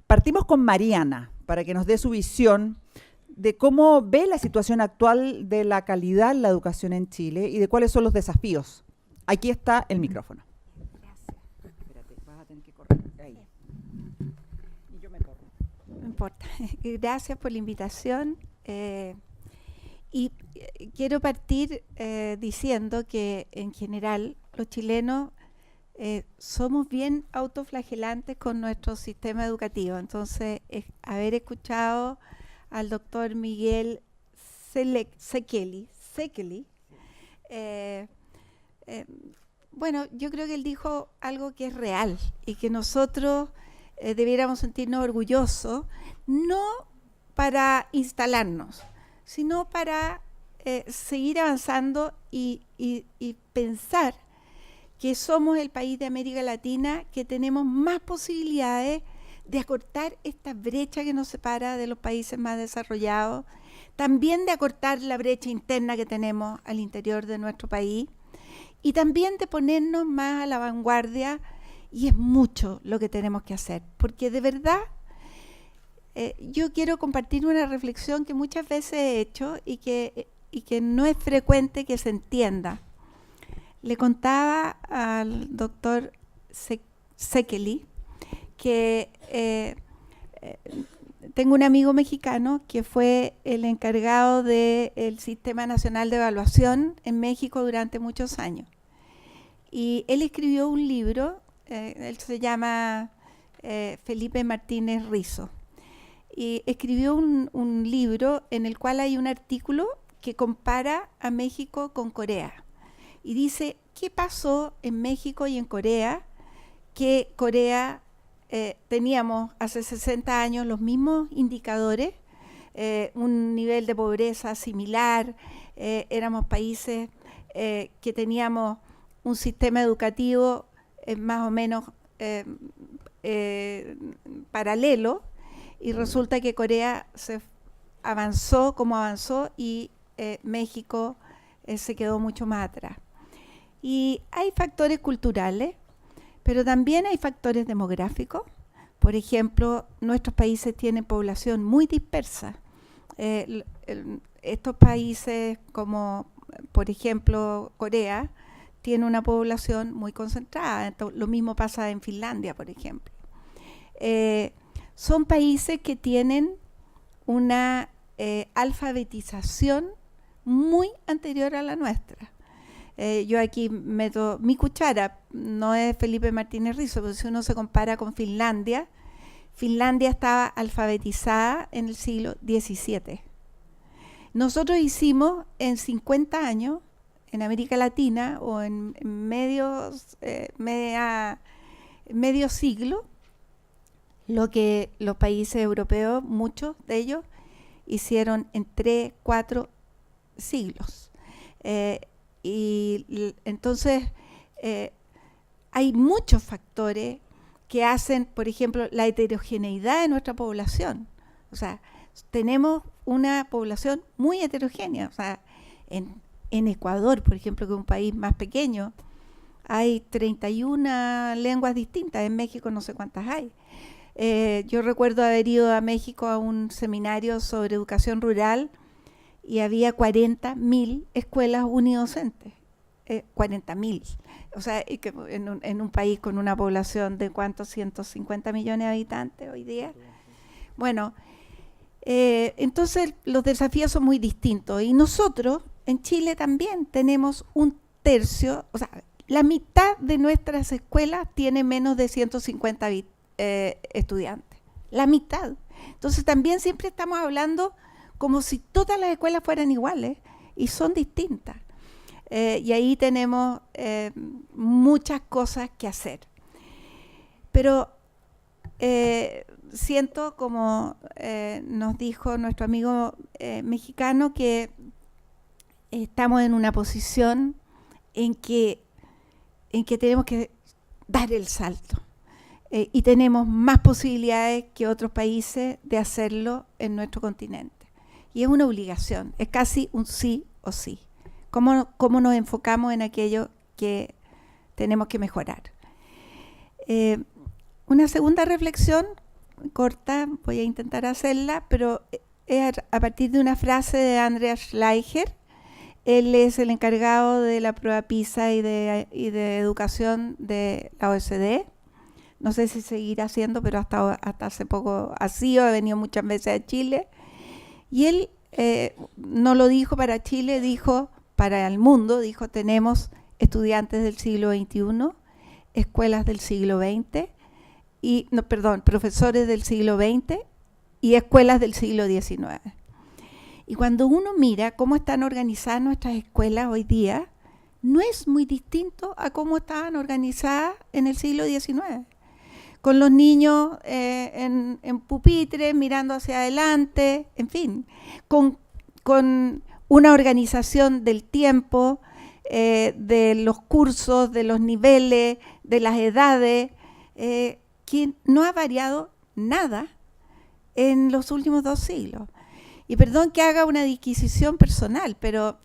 Partimos con Mariana, para que nos dé su visión de cómo ve la situación actual de la calidad en la educación en Chile y de cuáles son los desafíos. Aquí está el micrófono. Gracias. Espérate, vas a tener que correr. Ahí. Y yo me corro. No importa. Gracias por la invitación. Quiero partir diciendo que en general los chilenos somos bien autoflagelantes con nuestro sistema educativo. Entonces, haber escuchado al doctor Miguel Sekeli, bueno, yo creo que él dijo algo que es real y que nosotros debiéramos sentirnos orgullosos, no para instalarnos, sino para seguir avanzando y pensar que somos el país de América Latina que tenemos más posibilidades de acortar esta brecha que nos separa de los países más desarrollados, también de acortar la brecha interna que tenemos al interior de nuestro país y también de ponernos más a la vanguardia, y es mucho lo que tenemos que hacer, porque de verdad yo quiero compartir una reflexión que muchas veces he hecho y que no es frecuente que se entienda. Le contaba al doctor Sekeli que tengo un amigo mexicano que fue el encargado del Sistema Nacional de Evaluación en México durante muchos años. Y él escribió un libro, él se llama Felipe Martínez Rizo, y escribió un libro en el cual hay un artículo que compara a México con Corea. Y dice, ¿qué pasó en México y en Corea? Que Corea teníamos hace 60 años los mismos indicadores, un nivel de pobreza similar, éramos países que teníamos un sistema educativo más o menos paralelo, y resulta que Corea se avanzó como avanzó y México se quedó mucho más atrás. Y hay factores culturales, pero también hay factores demográficos. Por ejemplo, nuestros países tienen población muy dispersa. Estos países como, por ejemplo, Corea, tiene una población muy concentrada. Lo mismo pasa en Finlandia, por ejemplo. Son países que tienen una alfabetización muy anterior a la nuestra. Yo aquí meto mi cuchara, no es Felipe Martínez Rizo, pero si uno se compara con Finlandia, Finlandia estaba alfabetizada en el siglo XVII. Nosotros hicimos en 50 años, en América Latina, o en medio siglo, lo que los países europeos, muchos de ellos, hicieron en 3, 4 siglos. Entonces, hay muchos factores que hacen, por ejemplo, la heterogeneidad de nuestra población. O sea, tenemos una población muy heterogénea. O sea, en Ecuador, por ejemplo, que es un país más pequeño, hay 31 lenguas distintas. En México no sé cuántas hay. Yo recuerdo haber ido a México a un seminario sobre educación rural y había 40.000 escuelas unidocentes. 40.000. O sea, en un país con una población de ¿cuántos? 150 millones de habitantes hoy día. Bueno, entonces los desafíos son muy distintos. Y nosotros en Chile también tenemos un tercio, o sea, la mitad de nuestras escuelas tiene menos de 150 estudiantes. La mitad. Entonces también siempre estamos hablando como si todas las escuelas fueran iguales, y son distintas. Y ahí tenemos muchas cosas que hacer. Pero siento, como nos dijo nuestro amigo mexicano, que estamos en una posición en que tenemos que dar el salto. Y tenemos más posibilidades que otros países de hacerlo en nuestro continente. Y es una obligación, es casi un sí o sí. ¿Cómo nos enfocamos en aquello que tenemos que mejorar? Una segunda reflexión corta, voy a intentar hacerla, pero es a partir de una frase de Andreas Schleicher. Él es el encargado de la prueba PISA y de educación de la OECD. No sé si seguirá haciendo, pero hasta hace poco ha venido muchas veces a Chile. Y él no lo dijo para Chile, dijo para el mundo, dijo: tenemos estudiantes del siglo XXI, escuelas del siglo XX, profesores del siglo XX y escuelas del siglo XIX. Y cuando uno mira cómo están organizadas nuestras escuelas hoy día, no es muy distinto a cómo estaban organizadas en el siglo XIX, con los niños en pupitre, mirando hacia adelante, en fin, con una organización del tiempo, de los cursos, de los niveles, de las edades, que no ha variado nada en los últimos 2 siglos. Y perdón que haga una disquisición personal, pero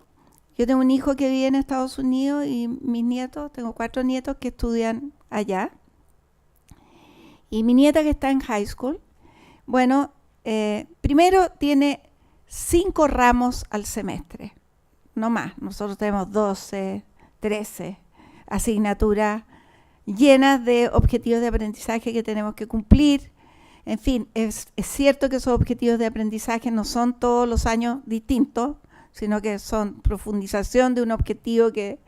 yo tengo un hijo que vive en Estados Unidos y mis nietos, tengo 4 nietos que estudian allá. Y mi nieta que está en high school, bueno, primero tiene 5 ramos al semestre, no más. Nosotros tenemos 12, 13 asignaturas llenas de objetivos de aprendizaje que tenemos que cumplir. En fin, es cierto que esos objetivos de aprendizaje no son todos los años distintos, sino que son profundización de un objetivo que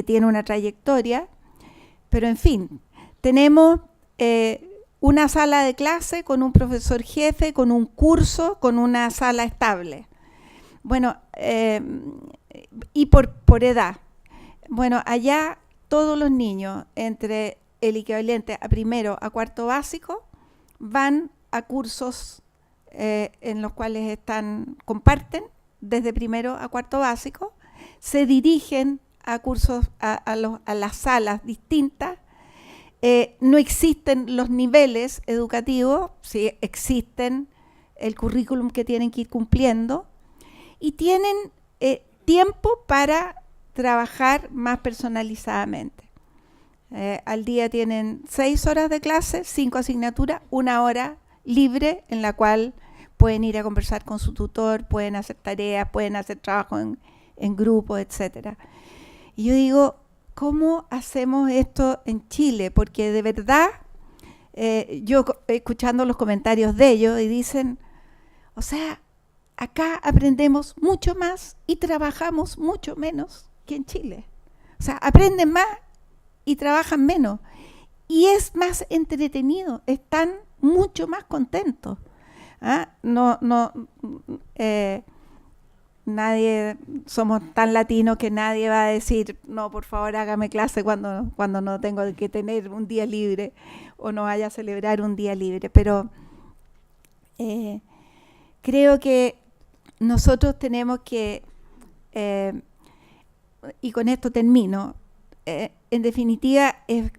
tiene una trayectoria. Pero en fin, tenemos una sala de clase con un profesor jefe, con un curso, con una sala estable. Bueno, y por edad. Bueno, allá todos los niños entre el equivalente a primero a cuarto básico van a cursos en los cuales comparten desde primero a cuarto básico, se dirigen a cursos a las salas distintas. No existen los niveles educativos, sí existen el currículum que tienen que ir cumpliendo, y tienen tiempo para trabajar más personalizadamente. Al día tienen 6 horas de clase, 5 asignaturas, 1 hora libre en la cual pueden ir a conversar con su tutor, pueden hacer tareas, pueden hacer trabajo en grupo, etc. Y yo digo, ¿cómo hacemos esto en Chile? Porque de verdad, yo escuchando los comentarios de ellos y dicen, o sea, acá aprendemos mucho más y trabajamos mucho menos que en Chile. O sea, aprenden más y trabajan menos. Y es más entretenido, están mucho más contentos. Nadie, somos tan latinos que nadie va a decir, no, por favor, hágame clase cuando no tengo que tener un día libre o no vaya a celebrar un día libre. Pero creo que nosotros tenemos que, y con esto termino, en definitiva es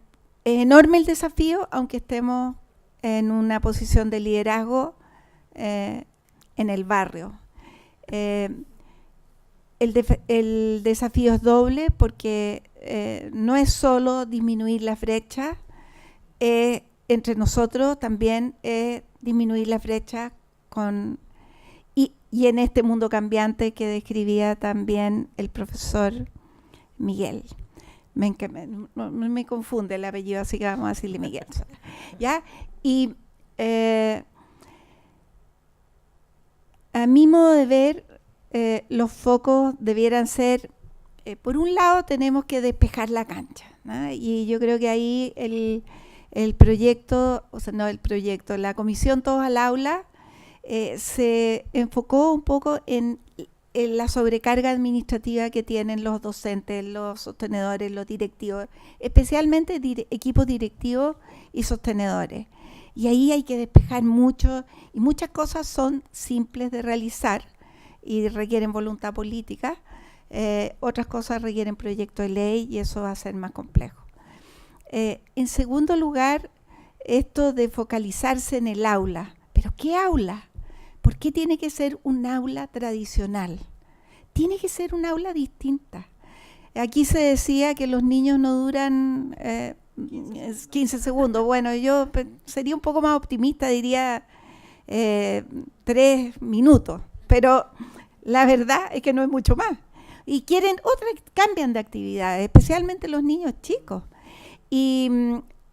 enorme el desafío, aunque estemos en una posición de liderazgo en el barrio. El desafío es doble porque no es solo disminuir las brechas entre nosotros, también disminuir las brechas y en este mundo cambiante que describía también el profesor Miguel. Me confunde el apellido, así que vamos a decirle Miguel. ¿Ya? Y a mi modo de ver, los focos debieran ser, por un lado tenemos que despejar la cancha, ¿no? Y yo creo que ahí el proyecto, la comisión Todos al Aula se enfocó un poco en la sobrecarga administrativa que tienen los docentes, los sostenedores, los directivos, especialmente equipos directivos y sostenedores. Y ahí hay que despejar mucho, y muchas cosas son simples de realizar y requieren voluntad política, otras cosas requieren proyecto de ley y eso va a ser más complejo. En segundo lugar, esto de focalizarse en el aula. ¿Pero qué aula? ¿Por qué tiene que ser un aula tradicional? Tiene que ser un aula distinta. Aquí se decía que los niños no duran 15 segundos. Bueno, yo sería un poco más optimista, diría 3 minutos, pero la verdad es que no es mucho más. Y cambian de actividades, especialmente los niños chicos y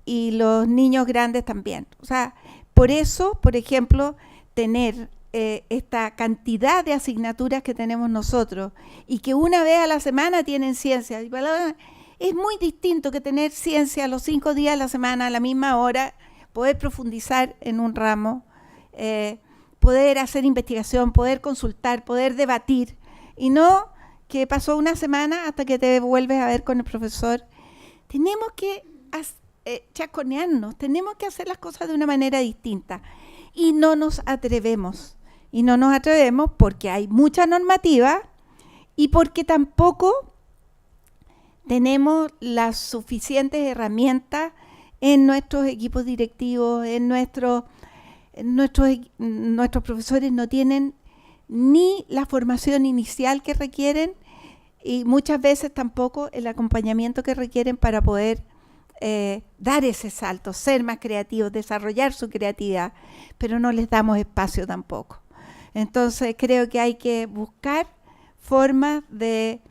los niños grandes también. O sea, por eso, por ejemplo, tener esta cantidad de asignaturas que tenemos nosotros y que una vez a la semana tienen ciencia, es muy distinto que tener ciencia los 5 días a la semana a la misma hora, poder profundizar en un ramo, poder hacer investigación, poder consultar, poder debatir, y no que pasó una semana hasta que te vuelves a ver con el profesor. Tenemos que chaconearnos, tenemos que hacer las cosas de una manera distinta, y no nos atrevemos. Y no nos atrevemos porque hay mucha normativa y porque tampoco tenemos las suficientes herramientas en nuestros equipos directivos, nuestros profesores no tienen ni la formación inicial que requieren y muchas veces tampoco el acompañamiento que requieren para poder dar ese salto, ser más creativos, desarrollar su creatividad, pero no les damos espacio tampoco. Entonces creo que hay que buscar formas de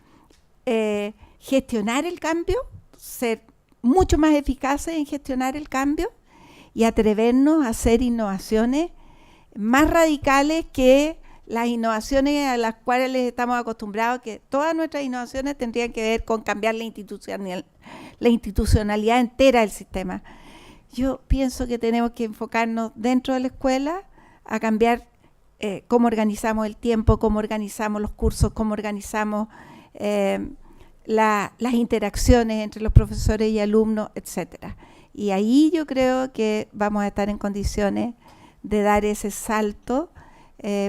gestionar el cambio, ser mucho más eficaces en gestionar el cambio y atrevernos a hacer innovaciones más radicales que las innovaciones a las cuales estamos acostumbrados, que todas nuestras innovaciones tendrían que ver con cambiar la institucionalidad entera del sistema. Yo pienso que tenemos que enfocarnos dentro de la escuela a cambiar cómo organizamos el tiempo, cómo organizamos los cursos, cómo organizamos las interacciones entre los profesores y alumnos, etcétera. Y ahí yo creo que vamos a estar en condiciones de dar ese salto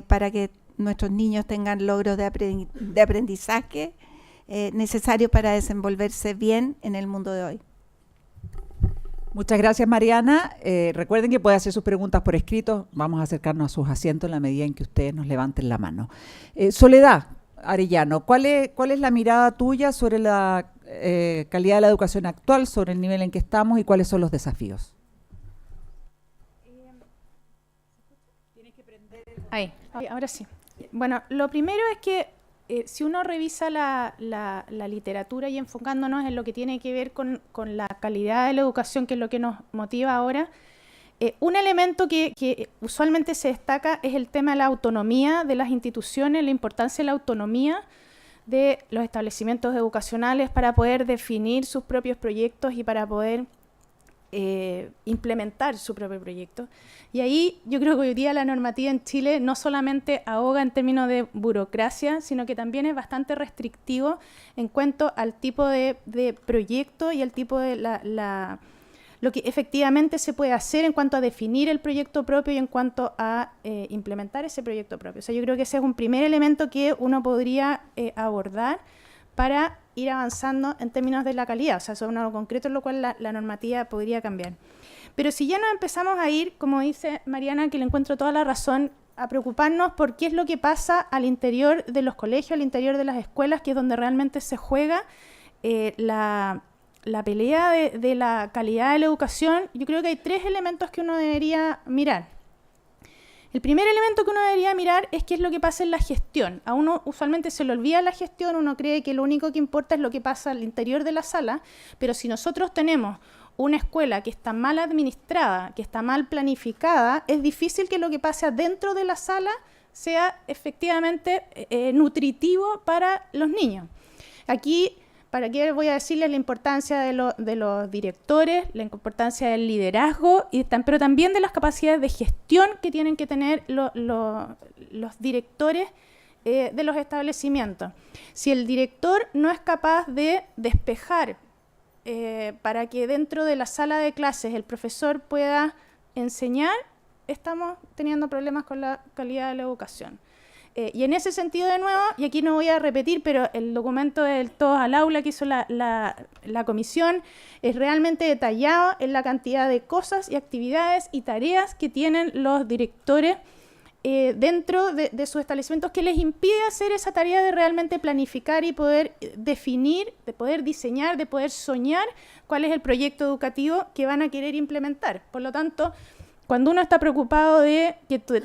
para que nuestros niños tengan logros de aprendizaje necesarios para desenvolverse bien en el mundo de hoy. Muchas gracias, Mariana. Recuerden que puede hacer sus preguntas por escrito. Vamos a acercarnos a sus asientos en la medida en que ustedes nos levanten la mano. Soledad Arellano, ¿cuál es la mirada tuya sobre la calidad de la educación actual, sobre el nivel en que estamos y cuáles son los desafíos? Ahí, ahora sí. Bueno, lo primero es que si uno revisa la literatura y enfocándonos en lo que tiene que ver con la calidad de la educación, que es lo que nos motiva ahora, un elemento que usualmente se destaca es el tema de la autonomía de las instituciones, la importancia de la autonomía de los establecimientos educacionales para poder definir sus propios proyectos y para poder implementar su propio proyecto. Y ahí yo creo que hoy día la normativa en Chile no solamente ahoga en términos de burocracia, sino que también es bastante restrictivo en cuanto al tipo de proyecto y al tipo de lo que efectivamente se puede hacer en cuanto a definir el proyecto propio y en cuanto a implementar ese proyecto propio. O sea, yo creo que ese es un primer elemento que uno podría abordar para ir avanzando en términos de la calidad, o sea, eso es algo concreto en lo cual la normativa podría cambiar. Pero si ya nos empezamos a ir, como dice Mariana, que le encuentro toda la razón, a preocuparnos por qué es lo que pasa al interior de los colegios, al interior de las escuelas, que es donde realmente se juega la pelea de la calidad de la educación, yo creo que hay 3 elementos que uno debería mirar. El primer elemento que uno debería mirar es qué es lo que pasa en la gestión. A uno usualmente se le olvida la gestión, uno cree que lo único que importa es lo que pasa al interior de la sala, pero si nosotros tenemos una escuela que está mal administrada, que está mal planificada, es difícil que lo que pase adentro de la sala sea efectivamente nutritivo para los niños. Aquí, ¿para qué voy a decirles la importancia de los directores, la importancia del liderazgo, pero también de las capacidades de gestión que tienen que tener los directores de los establecimientos? Si el director no es capaz de despejar para que dentro de la sala de clases el profesor pueda enseñar, estamos teniendo problemas con la calidad de la educación. Y en ese sentido, de nuevo, y aquí no voy a repetir, pero el documento del Todos al Aula que hizo la comisión es realmente detallado en la cantidad de cosas y actividades y tareas que tienen los directores dentro de sus establecimientos que les impide hacer esa tarea de realmente planificar y poder definir, de poder diseñar, de poder soñar cuál es el proyecto educativo que van a querer implementar. Por lo tanto, cuando uno está preocupado de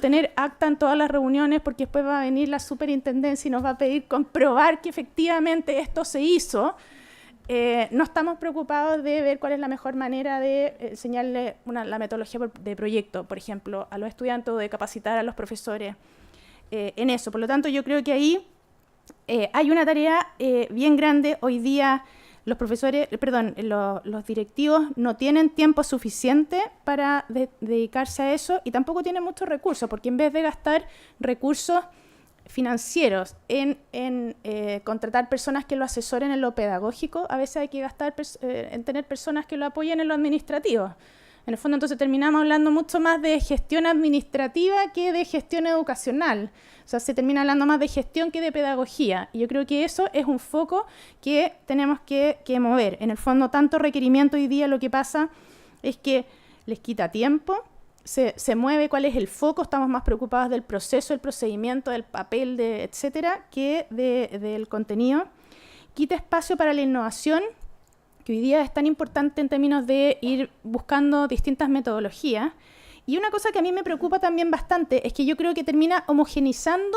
tener acta en todas las reuniones, porque después va a venir la superintendencia y nos va a pedir comprobar que efectivamente esto se hizo, no estamos preocupados de ver cuál es la mejor manera de enseñarle la metodología de proyecto, por ejemplo, a los estudiantes, o de capacitar a los profesores en eso. Por lo tanto, yo creo que ahí hay una tarea bien grande. Hoy día los profesores, los directivos no tienen tiempo suficiente para dedicarse a eso, y tampoco tienen muchos recursos, porque en vez de gastar recursos financieros en contratar personas que lo asesoren en lo pedagógico, a veces hay que gastar en tener personas que lo apoyen en lo administrativo. En el fondo, entonces, terminamos hablando mucho más de gestión administrativa que de gestión educacional. O sea, se termina hablando más de gestión que de pedagogía. Y yo creo que eso es un foco que tenemos que mover. En el fondo, tanto requerimiento hoy día, lo que pasa es que les quita tiempo, se mueve cuál es el foco, estamos más preocupados del proceso, del procedimiento, del papel, etcétera, que del contenido. Quita espacio para la innovación, que hoy día es tan importante en términos de ir buscando distintas metodologías. Y una cosa que a mí me preocupa también bastante es que yo creo que termina homogenizando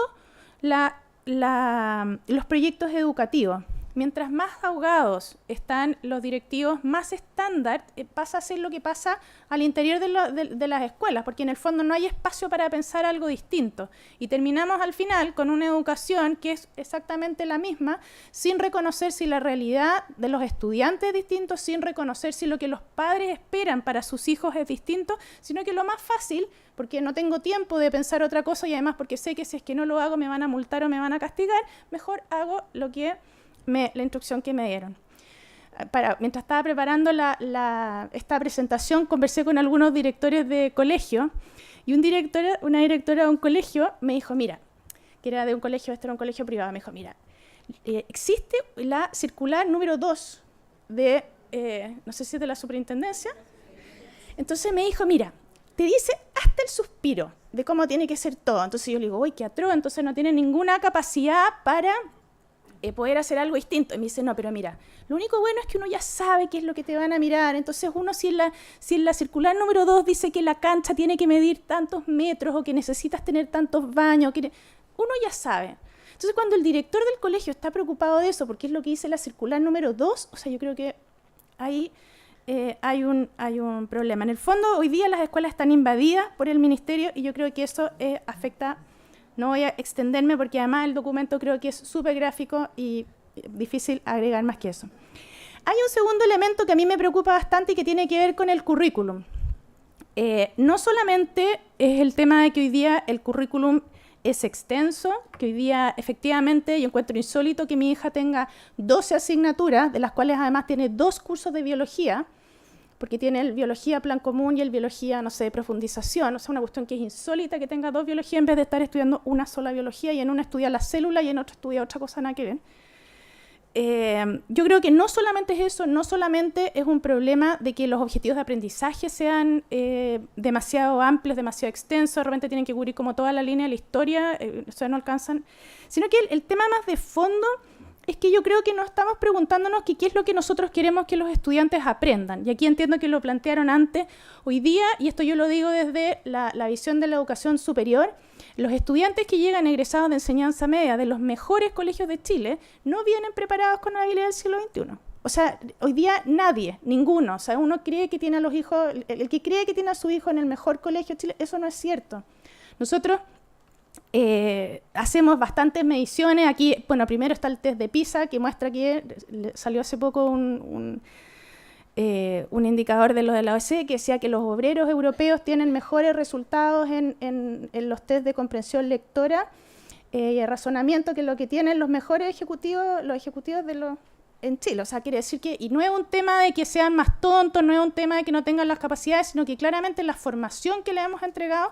los proyectos educativos. Mientras más ahogados están los directivos, más estándar pasa a ser lo que pasa al interior de las escuelas, porque en el fondo no hay espacio para pensar algo distinto. Y terminamos al final con una educación que es exactamente la misma, sin reconocer si la realidad de los estudiantes es distinta, sin reconocer si lo que los padres esperan para sus hijos es distinto, sino que lo más fácil, porque no tengo tiempo de pensar otra cosa, y además porque sé que si es que no lo hago me van a multar o me van a castigar, mejor hago la instrucción que me dieron. Mientras estaba preparando esta presentación, conversé con algunos directores de colegio, y una directora de un colegio me dijo, mira, que era de un colegio, este era un colegio privado, me dijo, mira, existe la circular número 2 de, no sé si es de la superintendencia. Entonces me dijo, mira, te dice hasta el suspiro de cómo tiene que ser todo. Entonces yo le digo, uy, qué atroz, entonces no tiene ninguna capacidad para poder hacer algo distinto. Y me dice, no, pero mira, lo único bueno es que uno ya sabe qué es lo que te van a mirar. Entonces uno, si en la circular número 2 dice que la cancha tiene que medir tantos metros, o que necesitas tener tantos baños, uno ya sabe. Entonces, cuando el director del colegio está preocupado de eso, porque es lo que dice la circular número 2, o sea, yo creo que ahí hay un problema. En el fondo, hoy día las escuelas están invadidas por el ministerio, y yo creo que eso afecta. No voy a extenderme porque además el documento creo que es súper gráfico y difícil agregar más que eso. Hay un segundo elemento que a mí me preocupa bastante y que tiene que ver con el currículum. No solamente es el tema de que hoy día el currículum es extenso, que hoy día efectivamente yo encuentro insólito que mi hija tenga 12 asignaturas, de las cuales además tiene 2 cursos de biología, porque tiene el biología plan común y el biología, no sé, de profundización. O sea, una cuestión que es insólita que tenga 2 biologías en vez de estar estudiando una sola biología, y en una estudia la célula y en otra estudia otra cosa nada que ver. Yo creo que no solamente es eso, no solamente es un problema de que los objetivos de aprendizaje sean demasiado amplios, demasiado extensos, de repente tienen que cubrir como toda la línea de la historia, o sea, no alcanzan, sino que el tema más de fondo es que yo creo que no estamos preguntándonos qué es lo que nosotros queremos que los estudiantes aprendan. Y aquí entiendo que lo plantearon antes. Hoy día, y esto yo lo digo desde la visión de la educación superior, los estudiantes que llegan egresados de enseñanza media de los mejores colegios de Chile no vienen preparados con la habilidad del siglo XXI. O sea, hoy día nadie, ninguno. O sea, uno cree que tiene a los hijos, el que cree que tiene a su hijo en el mejor colegio de Chile, eso no es cierto. Nosotros hacemos bastantes mediciones. Aquí, bueno, primero está el test de PISA, que muestra que salió hace poco un indicador de lo de la OECDE que decía que los obreros europeos tienen mejores resultados en los test de comprensión lectora y el razonamiento que lo que tienen los mejores ejecutivos, en Chile. O sea, quiere decir que, y no es un tema de que sean más tontos, no es un tema de que no tengan las capacidades, sino que claramente la formación que le hemos entregado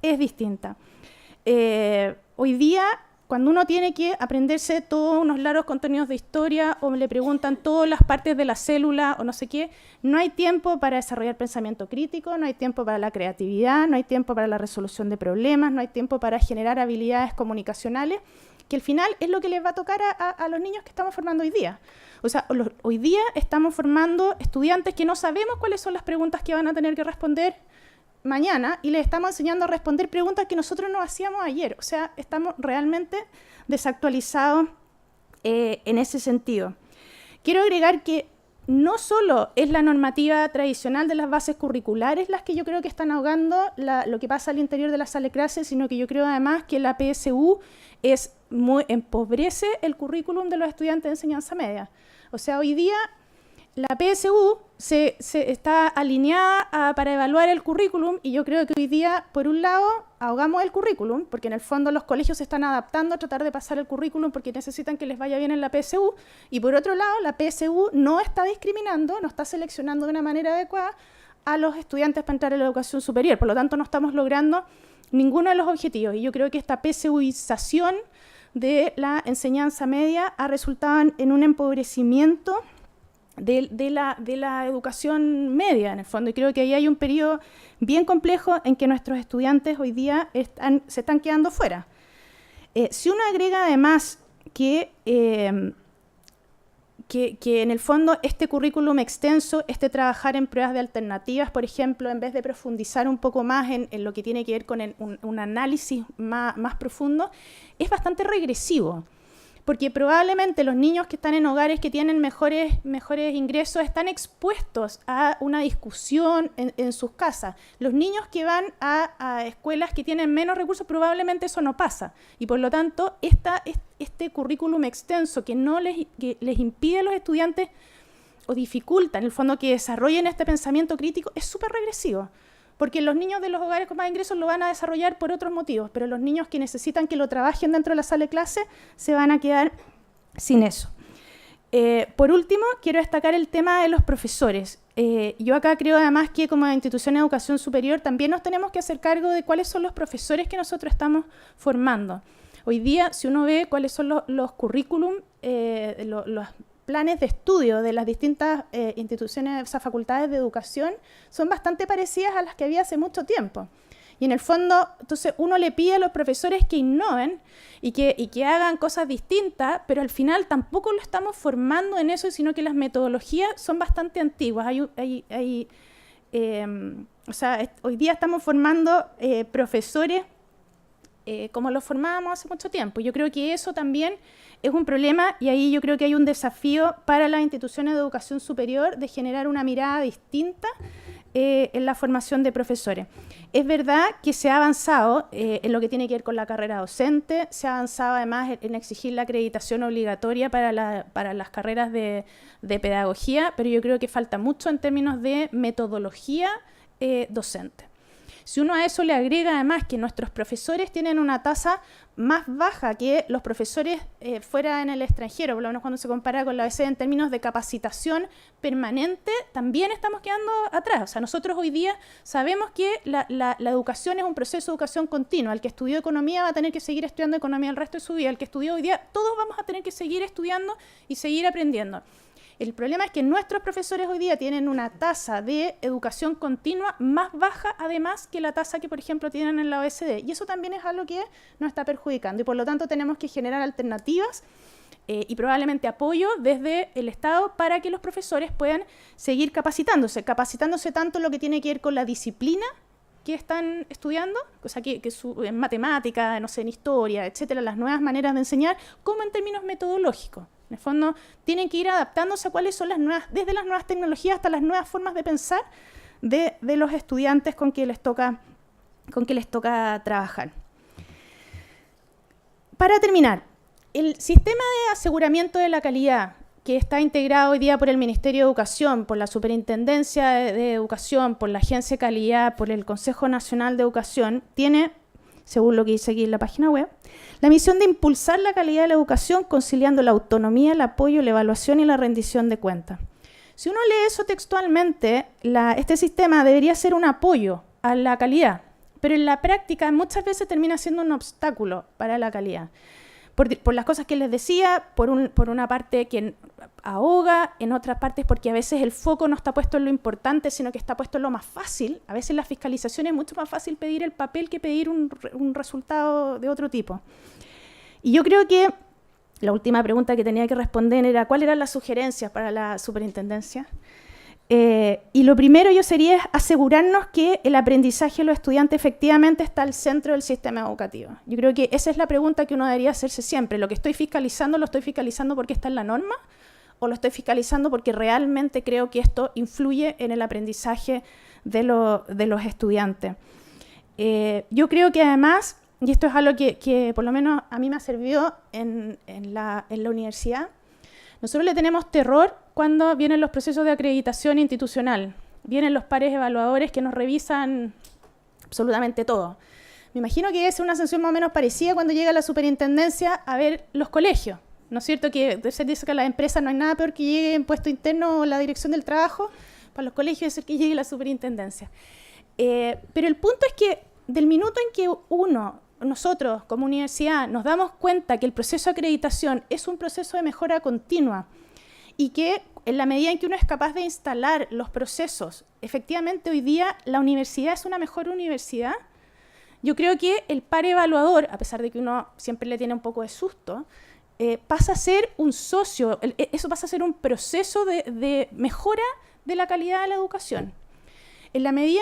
es distinta. Hoy día, cuando uno tiene que aprenderse todos unos largos contenidos de historia o le preguntan todas las partes de la célula o no sé qué, no hay tiempo para desarrollar pensamiento crítico, no hay tiempo para la creatividad, no hay tiempo para la resolución de problemas, no hay tiempo para generar habilidades comunicacionales, que al final es lo que les va a tocar a los niños que estamos formando hoy día. O sea, hoy día estamos formando estudiantes que no sabemos cuáles son las preguntas que van a tener que responder mañana y les estamos enseñando a responder preguntas que nosotros no hacíamos ayer. O sea, estamos realmente desactualizados en ese sentido. Quiero agregar que no solo es la normativa tradicional de las bases curriculares las que yo creo que están ahogando lo que pasa al interior de la sala de clases, sino que yo creo además que la PSU empobrece el currículum de los estudiantes de enseñanza media. O sea, hoy día la PSU se está alineada para evaluar el currículum y yo creo que hoy día, por un lado, ahogamos el currículum, porque en el fondo los colegios se están adaptando a tratar de pasar el currículum porque necesitan que les vaya bien en la PSU, y por otro lado, la PSU no está discriminando, no está seleccionando de una manera adecuada a los estudiantes para entrar a la educación superior. Por lo tanto, no estamos logrando ninguno de los objetivos. Y yo creo que esta PSUización de la enseñanza media ha resultado en un empobrecimiento de la educación media, en el fondo. Y creo que ahí hay un periodo bien complejo en que nuestros estudiantes hoy día se están quedando fuera. Si uno agrega además que en el fondo este currículum extenso, trabajar en pruebas de alternativas, por ejemplo, en vez de profundizar un poco más en lo que tiene que ver con un análisis más profundo, es bastante regresivo. Porque probablemente los niños que están en hogares que tienen mejores ingresos están expuestos a una discusión en sus casas. Los niños que van a escuelas que tienen menos recursos, probablemente eso no pasa. Y por lo tanto, este currículum extenso que les impide a los estudiantes o dificulta, en el fondo, que desarrollen este pensamiento crítico, es súper regresivo. Porque los niños de los hogares con más ingresos lo van a desarrollar por otros motivos, pero los niños que necesitan que lo trabajen dentro de la sala de clase se van a quedar sin eso. Por último, quiero destacar el tema de los profesores. Yo acá creo además que como institución de educación superior también nos tenemos que hacer cargo de cuáles son los profesores que nosotros estamos formando. Hoy día, si uno ve cuáles son los currículum, los planes de estudio de las distintas instituciones, o sea, facultades de educación, son bastante parecidas a las que había hace mucho tiempo. Y en el fondo, entonces, uno le pide a los profesores que innoven y que hagan cosas distintas, pero al final tampoco lo estamos formando en eso, sino que las metodologías son bastante antiguas. Hoy día estamos formando profesores como los formábamos hace mucho tiempo. Yo creo que eso también es un problema y ahí yo creo que hay un desafío para las instituciones de educación superior de generar una mirada distinta en la formación de profesores. Es verdad que se ha avanzado en lo que tiene que ver con la carrera docente, se ha avanzado además en exigir la acreditación obligatoria para las carreras de pedagogía, pero yo creo que falta mucho en términos de metodología docente. Si uno a eso le agrega además que nuestros profesores tienen una tasa más baja que los profesores fuera en el extranjero, por lo menos cuando se compara con la OECD en términos de capacitación permanente, también estamos quedando atrás. O sea, nosotros hoy día sabemos que la educación es un proceso de educación continua. El que estudió economía va a tener que seguir estudiando economía el resto de su vida. El que estudió hoy día, todos vamos a tener que seguir estudiando y seguir aprendiendo. El problema es que nuestros profesores hoy día tienen una tasa de educación continua más baja, además, que la tasa que, por ejemplo, tienen en la OECD. Y eso también es algo que nos está perjudicando. Y por lo tanto tenemos que generar alternativas y probablemente apoyo desde el Estado para que los profesores puedan seguir capacitándose tanto en lo que tiene que ver con la disciplina que están estudiando, o sea, en matemática, no sé, en historia, etcétera, las nuevas maneras de enseñar, como en términos metodológicos. En el fondo, tienen que ir adaptándose a cuáles son desde las nuevas tecnologías hasta las nuevas formas de pensar de los estudiantes con que les toca trabajar. Para terminar, el sistema de aseguramiento de la calidad que está integrado hoy día por el Ministerio de Educación, por la Superintendencia de Educación, por la Agencia de Calidad, por el Consejo Nacional de Educación, tiene, según lo que dice aquí en la página web, la misión de impulsar la calidad de la educación conciliando la autonomía, el apoyo, la evaluación y la rendición de cuentas. Si uno lee eso textualmente, este sistema debería ser un apoyo a la calidad, pero en la práctica muchas veces termina siendo un obstáculo para la calidad. por las cosas que les decía, por una parte que ahoga, en otras partes porque a veces el foco no está puesto en lo importante, sino que está puesto en lo más fácil. A veces la fiscalización es mucho más fácil pedir el papel que pedir un resultado de otro tipo. Y yo creo que la última pregunta que tenía que responder era ¿cuáles eran las sugerencias para la superintendencia? Y lo primero yo sería asegurarnos que el aprendizaje de los estudiantes efectivamente está al centro del sistema educativo. Yo creo que esa es la pregunta que uno debería hacerse siempre. ¿Lo que estoy fiscalizando, lo estoy fiscalizando porque está en la norma? ¿O lo estoy fiscalizando porque realmente creo que esto influye en el aprendizaje de los estudiantes? Yo creo que además, y esto es algo que por lo menos a mí me ha servido en la universidad, nosotros le tenemos terror cuando vienen los procesos de acreditación institucional. Vienen los pares evaluadores que nos revisan absolutamente todo. Me imagino que es una sanción más o menos parecida cuando llega la superintendencia a ver los colegios. ¿No es cierto que se dice que a las empresas no hay nada peor que llegue impuesto interno o la dirección del trabajo? Para los colegios es que llegue la superintendencia. Pero el punto es que del minuto en que nosotros como universidad nos damos cuenta que el proceso de acreditación es un proceso de mejora continua y que en la medida en que uno es capaz de instalar los procesos, efectivamente hoy día la universidad es una mejor universidad, yo creo que el par evaluador, a pesar de que uno siempre le tiene un poco de susto, pasa a ser un socio, eso pasa a ser un proceso de mejora de la calidad de la educación. En la medida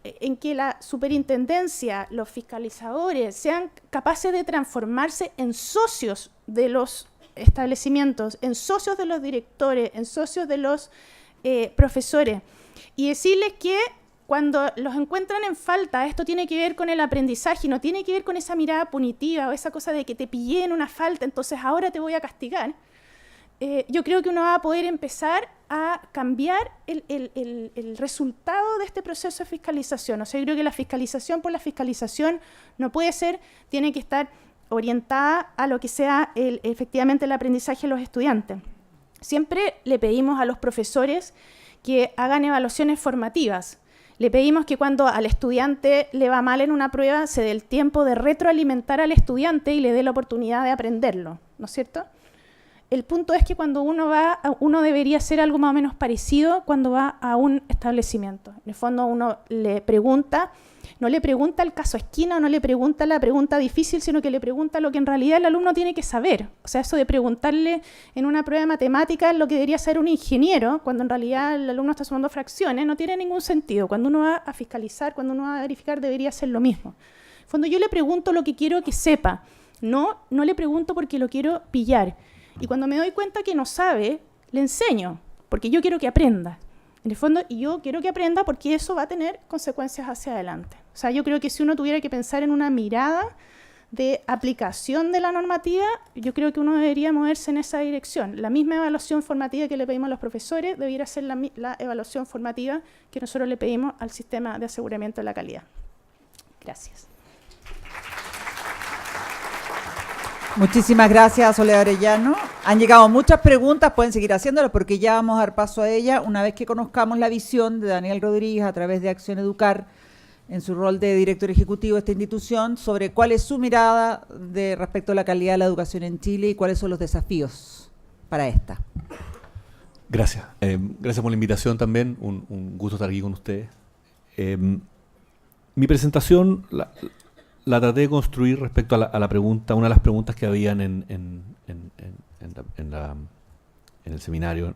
en que la superintendencia, los fiscalizadores sean capaces de transformarse en socios de los establecimientos, en socios de los directores, en socios de los profesores, y decirles que cuando los encuentran en falta, esto tiene que ver con el aprendizaje, no tiene que ver con esa mirada punitiva o esa cosa de que te pillé en una falta, entonces ahora te voy a castigar. Yo creo que uno va a poder empezar a cambiar el resultado de este proceso de fiscalización. O sea, yo creo que la fiscalización por la fiscalización no puede ser, tiene que estar orientada a lo que sea efectivamente el aprendizaje de los estudiantes. Siempre le pedimos a los profesores que hagan evaluaciones formativas. Le pedimos que cuando al estudiante le va mal en una prueba se dé el tiempo de retroalimentar al estudiante y le dé la oportunidad de aprenderlo, ¿no es cierto? El punto es que cuando uno debería hacer algo más o menos parecido cuando va a un establecimiento. En el fondo uno le pregunta, no le pregunta el caso esquina, no le pregunta la pregunta difícil, sino que le pregunta lo que en realidad el alumno tiene que saber. O sea, eso de preguntarle en una prueba de matemáticas lo que debería ser un ingeniero, cuando en realidad el alumno está sumando fracciones, no tiene ningún sentido. Cuando uno va a fiscalizar, cuando uno va a verificar, debería ser lo mismo. En el fondo yo le pregunto lo que quiero que sepa, no le pregunto porque lo quiero pillar. Y cuando me doy cuenta que no sabe, le enseño, porque yo quiero que aprenda. En el fondo, yo quiero que aprenda porque eso va a tener consecuencias hacia adelante. O sea, yo creo que si uno tuviera que pensar en una mirada de aplicación de la normativa, yo creo que uno debería moverse en esa dirección. La misma evaluación formativa que le pedimos a los profesores debiera ser la evaluación formativa que nosotros le pedimos al sistema de aseguramiento de la calidad. Gracias. Muchísimas gracias, Soledad Arellano. Han llegado muchas preguntas, pueden seguir haciéndolas porque ya vamos a dar paso a ella una vez que conozcamos la visión de Daniel Rodríguez a través de Acción Educar en su rol de director ejecutivo de esta institución sobre cuál es su mirada respecto a la calidad de la educación en Chile y cuáles son los desafíos para esta. Gracias. Gracias por la invitación también. Un gusto estar aquí con ustedes. Mi presentación la traté de construir respecto a la pregunta, una de las preguntas que habían en el seminario,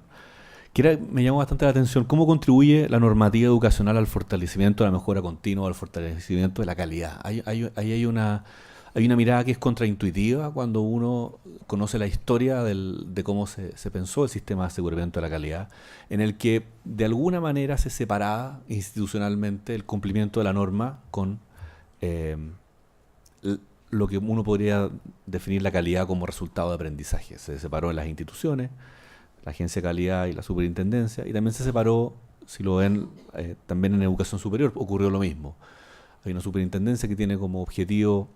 que me llamó bastante la atención, cómo contribuye la normativa educacional al fortalecimiento de la mejora continua, al fortalecimiento de la calidad. Hay una mirada que es contraintuitiva cuando uno conoce la historia de cómo se pensó el sistema de aseguramiento de la calidad, en el que de alguna manera se separaba institucionalmente el cumplimiento de la norma con lo que uno podría definir la calidad como resultado de aprendizaje. Se separó en las instituciones, la Agencia de Calidad y la Superintendencia, y también se separó, si lo ven, también en educación superior ocurrió lo mismo. Hay una superintendencia que tiene como objetivo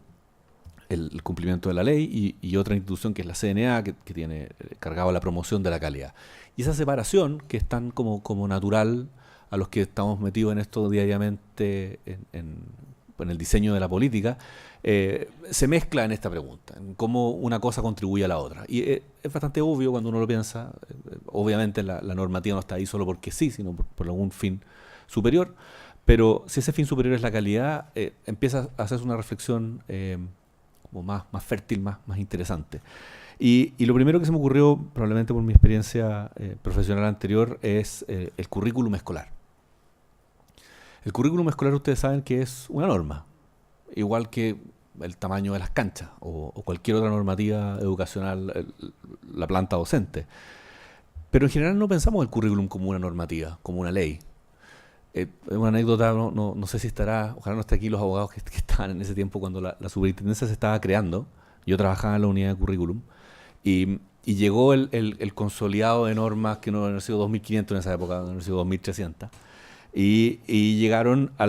el cumplimiento de la ley y otra institución que es la CNA que tiene cargado la promoción de la calidad. Y esa separación, que es tan como natural a los que estamos metidos en esto diariamente en el diseño de la política, se mezcla en esta pregunta, en cómo una cosa contribuye a la otra. Y es bastante obvio cuando uno lo piensa. Obviamente la normativa no está ahí solo porque sí, sino por algún fin superior. Pero si ese fin superior es la calidad, empieza a hacerse una reflexión como más fértil, más interesante. Y lo primero que se me ocurrió, probablemente por mi experiencia profesional anterior, es el currículum escolar. El currículum escolar, ustedes saben que es una norma, igual que el tamaño de las canchas o cualquier otra normativa educacional, la planta docente. Pero en general no pensamos el currículum como una normativa, como una ley. Es una anécdota, no sé si estará, ojalá no esté aquí los abogados que estaban en ese tiempo cuando la superintendencia se estaba creando. Yo trabajaba en la unidad de currículum y llegó el consolidado de normas que no habían sido 2500 en esa época, habían sido 2300. Y llegaron a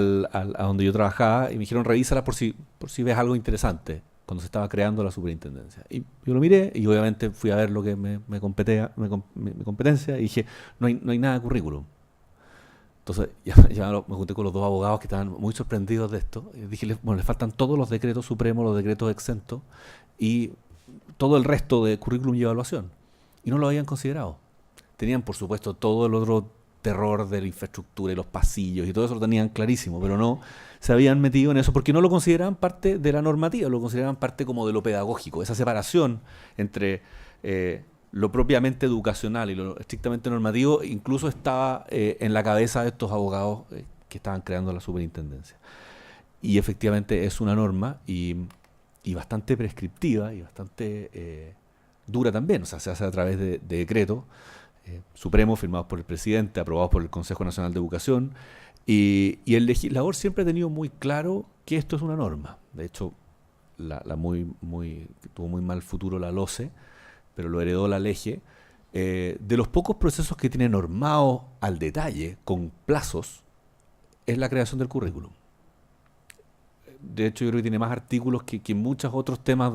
donde yo trabajaba y me dijeron, revísala por si ves algo interesante, cuando se estaba creando la superintendencia. Y yo lo miré y obviamente fui a ver lo que mi competencia y dije, no hay nada de currículum. Entonces ya me junté con los dos abogados que estaban muy sorprendidos de esto. Y dije, les faltan todos los decretos supremos, los decretos exentos y todo el resto de currículum y evaluación. Y no lo habían considerado. Tenían, por supuesto, todo el otro terror de la infraestructura y los pasillos y todo eso lo tenían clarísimo, pero no se habían metido en eso porque no lo consideraban parte de la normativa, lo consideraban parte como de lo pedagógico. Esa separación entre lo propiamente educacional y lo estrictamente normativo incluso estaba en la cabeza de estos abogados que estaban creando la superintendencia. Y efectivamente es una norma y bastante prescriptiva y bastante dura también, o sea, se hace a través de decretos supremos firmados por el presidente, aprobados por el Consejo Nacional de Educación, y el legislador siempre ha tenido muy claro que esto es una norma. De hecho, tuvo muy mal futuro la LOCE, pero lo heredó la LEGE. De los pocos procesos que tiene normados al detalle, con plazos, es la creación del currículum. De hecho, yo creo que tiene más artículos que muchos otros temas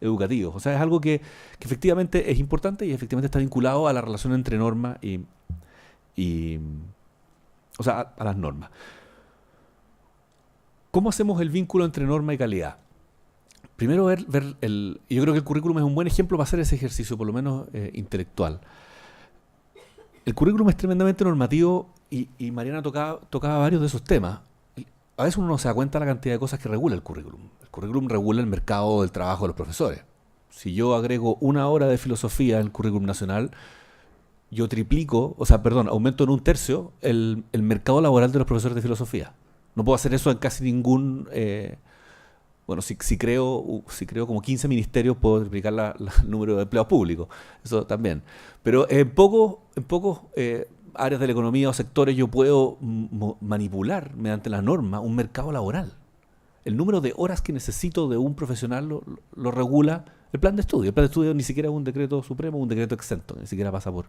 educativos. O sea, es algo que efectivamente es importante y efectivamente está vinculado a la relación entre norma o sea, a las normas. ¿Cómo hacemos el vínculo entre norma y calidad? Primero yo creo que el currículum es un buen ejemplo para hacer ese ejercicio, por lo menos intelectual. El currículum es tremendamente normativo y Mariana tocaba varios de esos temas. A veces uno no se da cuenta de la cantidad de cosas que regula el currículum. El currículum regula el mercado del trabajo de los profesores. Si yo agrego 1 hora de filosofía en el currículum nacional, yo aumento en 1/3 el mercado laboral de los profesores de filosofía. No puedo hacer eso en casi ningún... si creo como 15 ministerios, puedo triplicar el número de empleados públicos. Eso también. Pero en pocos áreas de la economía o sectores yo puedo manipular mediante la norma un mercado laboral. El número de horas que necesito de un profesional lo regula el plan de estudio. El plan de estudio ni siquiera es un decreto supremo, un decreto exento, ni siquiera pasa por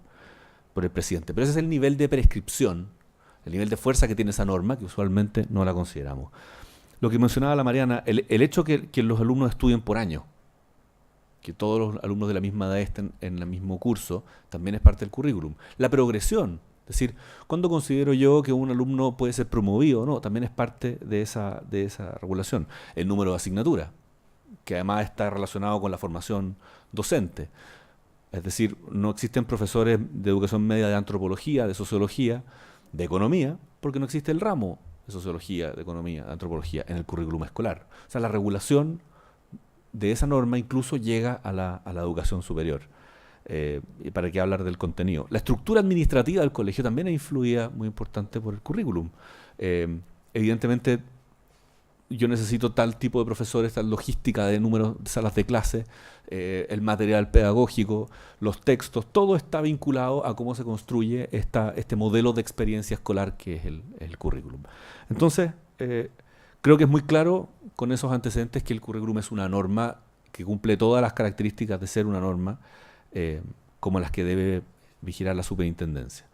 el presidente. Pero ese es el nivel de prescripción, el nivel de fuerza que tiene esa norma, que usualmente no la consideramos. Lo que mencionaba la Mariana, el hecho que los alumnos estudien por año, que todos los alumnos de la misma edad estén en el mismo curso, también es parte del currículum. La progresión, es decir, ¿cuándo considero yo que un alumno puede ser promovido? No, también es parte de esa regulación. El número de asignaturas, que además está relacionado con la formación docente. Es decir, no existen profesores de educación media de antropología, de sociología, de economía, porque no existe el ramo de sociología, de economía, de antropología en el currículum escolar. O sea, la regulación de esa norma incluso llega a la educación superior. Y para qué hablar del contenido. La estructura administrativa del colegio también es influida muy importante por el currículum. Evidentemente, yo necesito tal tipo de profesores, tal logística de números de salas de clase, el material pedagógico, los textos, todo está vinculado a cómo se construye este modelo de experiencia escolar que es el currículum. Entonces, creo que es muy claro con esos antecedentes que el currículum es una norma que cumple todas las características de ser una norma, como las que debe vigilar la superintendencia.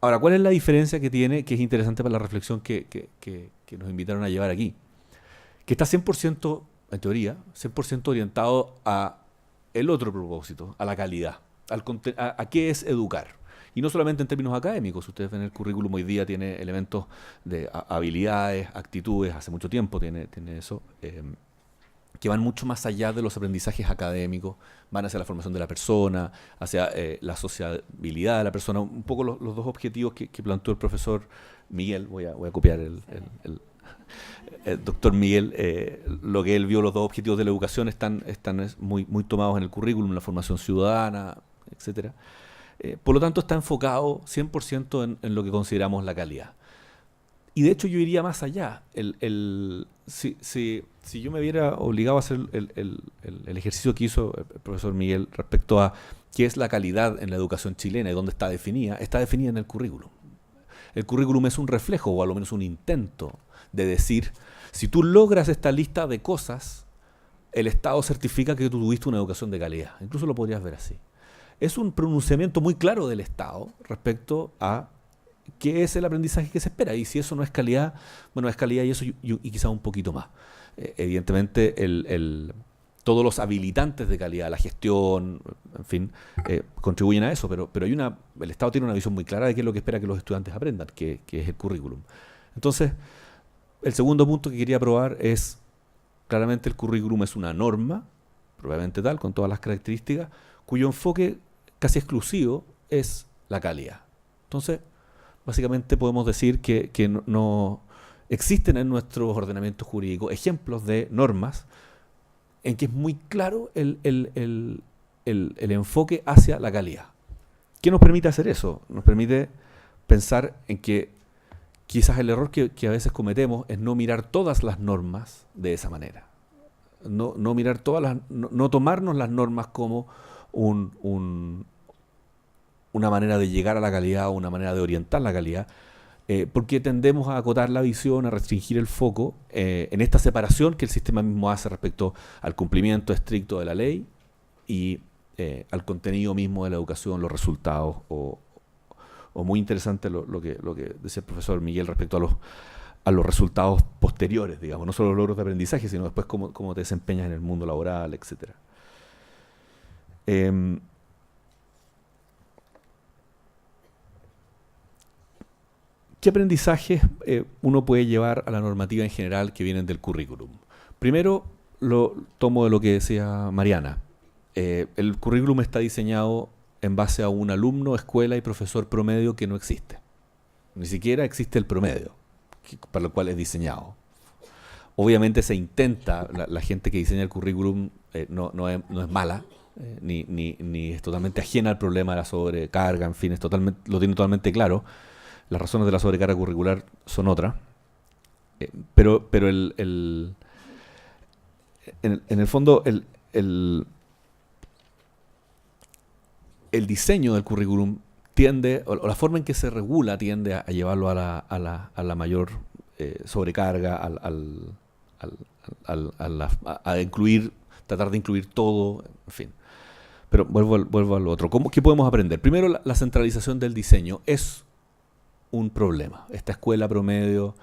Ahora, ¿cuál es la diferencia que tiene, que es interesante para la reflexión que nos invitaron a llevar aquí? Que está 100%, en teoría, 100% orientado a el otro propósito, a la calidad, a qué es educar. Y no solamente en términos académicos, ustedes ven el currículum hoy día tiene elementos de habilidades, actitudes, hace mucho tiempo tiene eso, que van mucho más allá de los aprendizajes académicos, van hacia la formación de la persona, hacia la sociabilidad de la persona, un poco los dos objetivos que planteó el profesor Miguel, voy a copiar el doctor Miguel, lo que él vio, los dos objetivos de la educación están muy tomados en el currículum, la formación ciudadana, etcétera. Por lo tanto, está enfocado 100% en lo que consideramos la calidad. Y de hecho yo iría más allá. Si yo me viera obligado a hacer el ejercicio que hizo el profesor Miguel respecto a qué es la calidad en la educación chilena y dónde está definida en el currículum. El currículum es un reflejo, o a lo menos un intento, de decir, si tú logras esta lista de cosas, el Estado certifica que tú tuviste una educación de calidad. Incluso lo podrías ver así. Es un pronunciamiento muy claro del Estado respecto a qué es el aprendizaje que se espera. Y si eso no es calidad, bueno, es calidad y eso y quizá un poquito más. Evidentemente, todos los habilitantes de calidad, la gestión, en fin, contribuyen a eso, pero el Estado tiene una visión muy clara de qué es lo que espera que los estudiantes aprendan, que es el currículum. Entonces, el segundo punto que quería probar es, claramente el currículum es una norma, probablemente tal, con todas las características, cuyo enfoque casi exclusivo es la calidad. Entonces, básicamente podemos decir que no existen en nuestro ordenamiento jurídico ejemplos de normas en que es muy claro el enfoque hacia la calidad. ¿Qué nos permite hacer eso? Nos permite pensar en que quizás el error que a veces cometemos es no mirar todas las normas de esa manera. No mirar no tomarnos las normas como una manera de llegar a la calidad o una manera de orientar la calidad, porque tendemos a acotar la visión, a restringir el foco en esta separación que el sistema mismo hace respecto al cumplimiento estricto de la ley y al contenido mismo de la educación, los resultados, o muy interesante lo que decía el profesor Miguel respecto a los resultados posteriores, digamos, no solo los logros de aprendizaje, sino después cómo te desempeñas en el mundo laboral, etcétera. ¿Qué aprendizajes uno puede llevar a la normativa en general que vienen del currículum? Primero, lo tomo de lo que decía Mariana. El currículum está diseñado en base a un alumno, escuela y profesor promedio que no existe. Ni siquiera existe el promedio para el cual es diseñado. Obviamente se intenta, la gente que diseña el currículum no es mala, ni es totalmente ajena al problema de la sobrecarga, en fin, lo tiene totalmente claro. Las razones de la sobrecarga curricular son otras. Pero en el fondo, el diseño del currículum tiende, o la forma en que se regula tiende a llevarlo a la mayor sobrecarga, a tratar de incluir todo, en fin. Pero vuelvo al otro. ¿Qué podemos aprender? Primero, la centralización del diseño es un problema. Esta escuela promedio,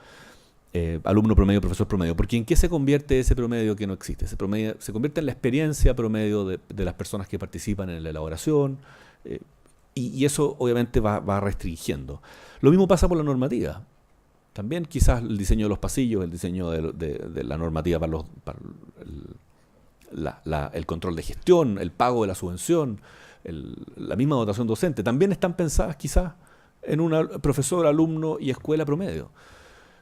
alumno promedio, profesor promedio. Porque ¿en qué se convierte ese promedio que no existe? Se convierte en la experiencia promedio de las personas que participan en la elaboración, y eso obviamente va restringiendo. Lo mismo pasa por la normativa. También quizás el diseño de los pasillos, el diseño de la normativa para el control de gestión, el pago de la subvención, la misma dotación docente, también están pensadas quizás en un profesor, alumno y escuela promedio.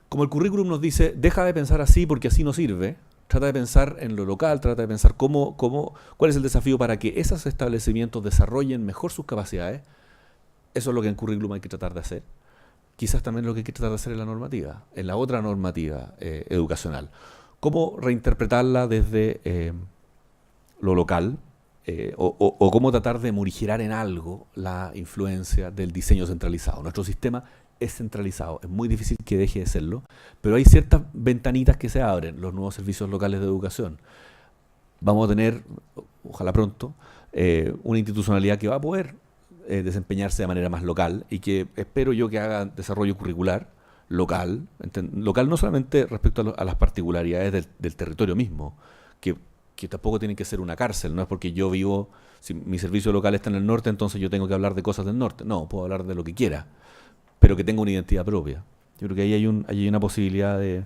Como el currículum nos dice, deja de pensar así porque así no sirve, trata de pensar en lo local, trata de pensar cuál es el desafío para que esos establecimientos desarrollen mejor sus capacidades. Eso es lo que en el currículum hay que tratar de hacer. Quizás también lo que hay que tratar de hacer en la normativa, en la otra normativa educacional. Cómo reinterpretarla desde lo local, o cómo tratar de morigerar en algo la influencia del diseño centralizado. Nuestro sistema es centralizado, es muy difícil que deje de serlo, pero hay ciertas ventanitas que se abren, los nuevos servicios locales de educación. Vamos a tener, ojalá pronto, una institucionalidad que va a poder desempeñarse de manera más local y que espero yo que haga desarrollo curricular local no solamente respecto a las particularidades del territorio mismo, que que tampoco tienen que ser una cárcel. No es porque yo vivo, si mi servicio local está en el norte, entonces yo tengo que hablar de cosas del norte. No, puedo hablar de lo que quiera, pero que tenga una identidad propia. Yo creo que ahí hay una posibilidad de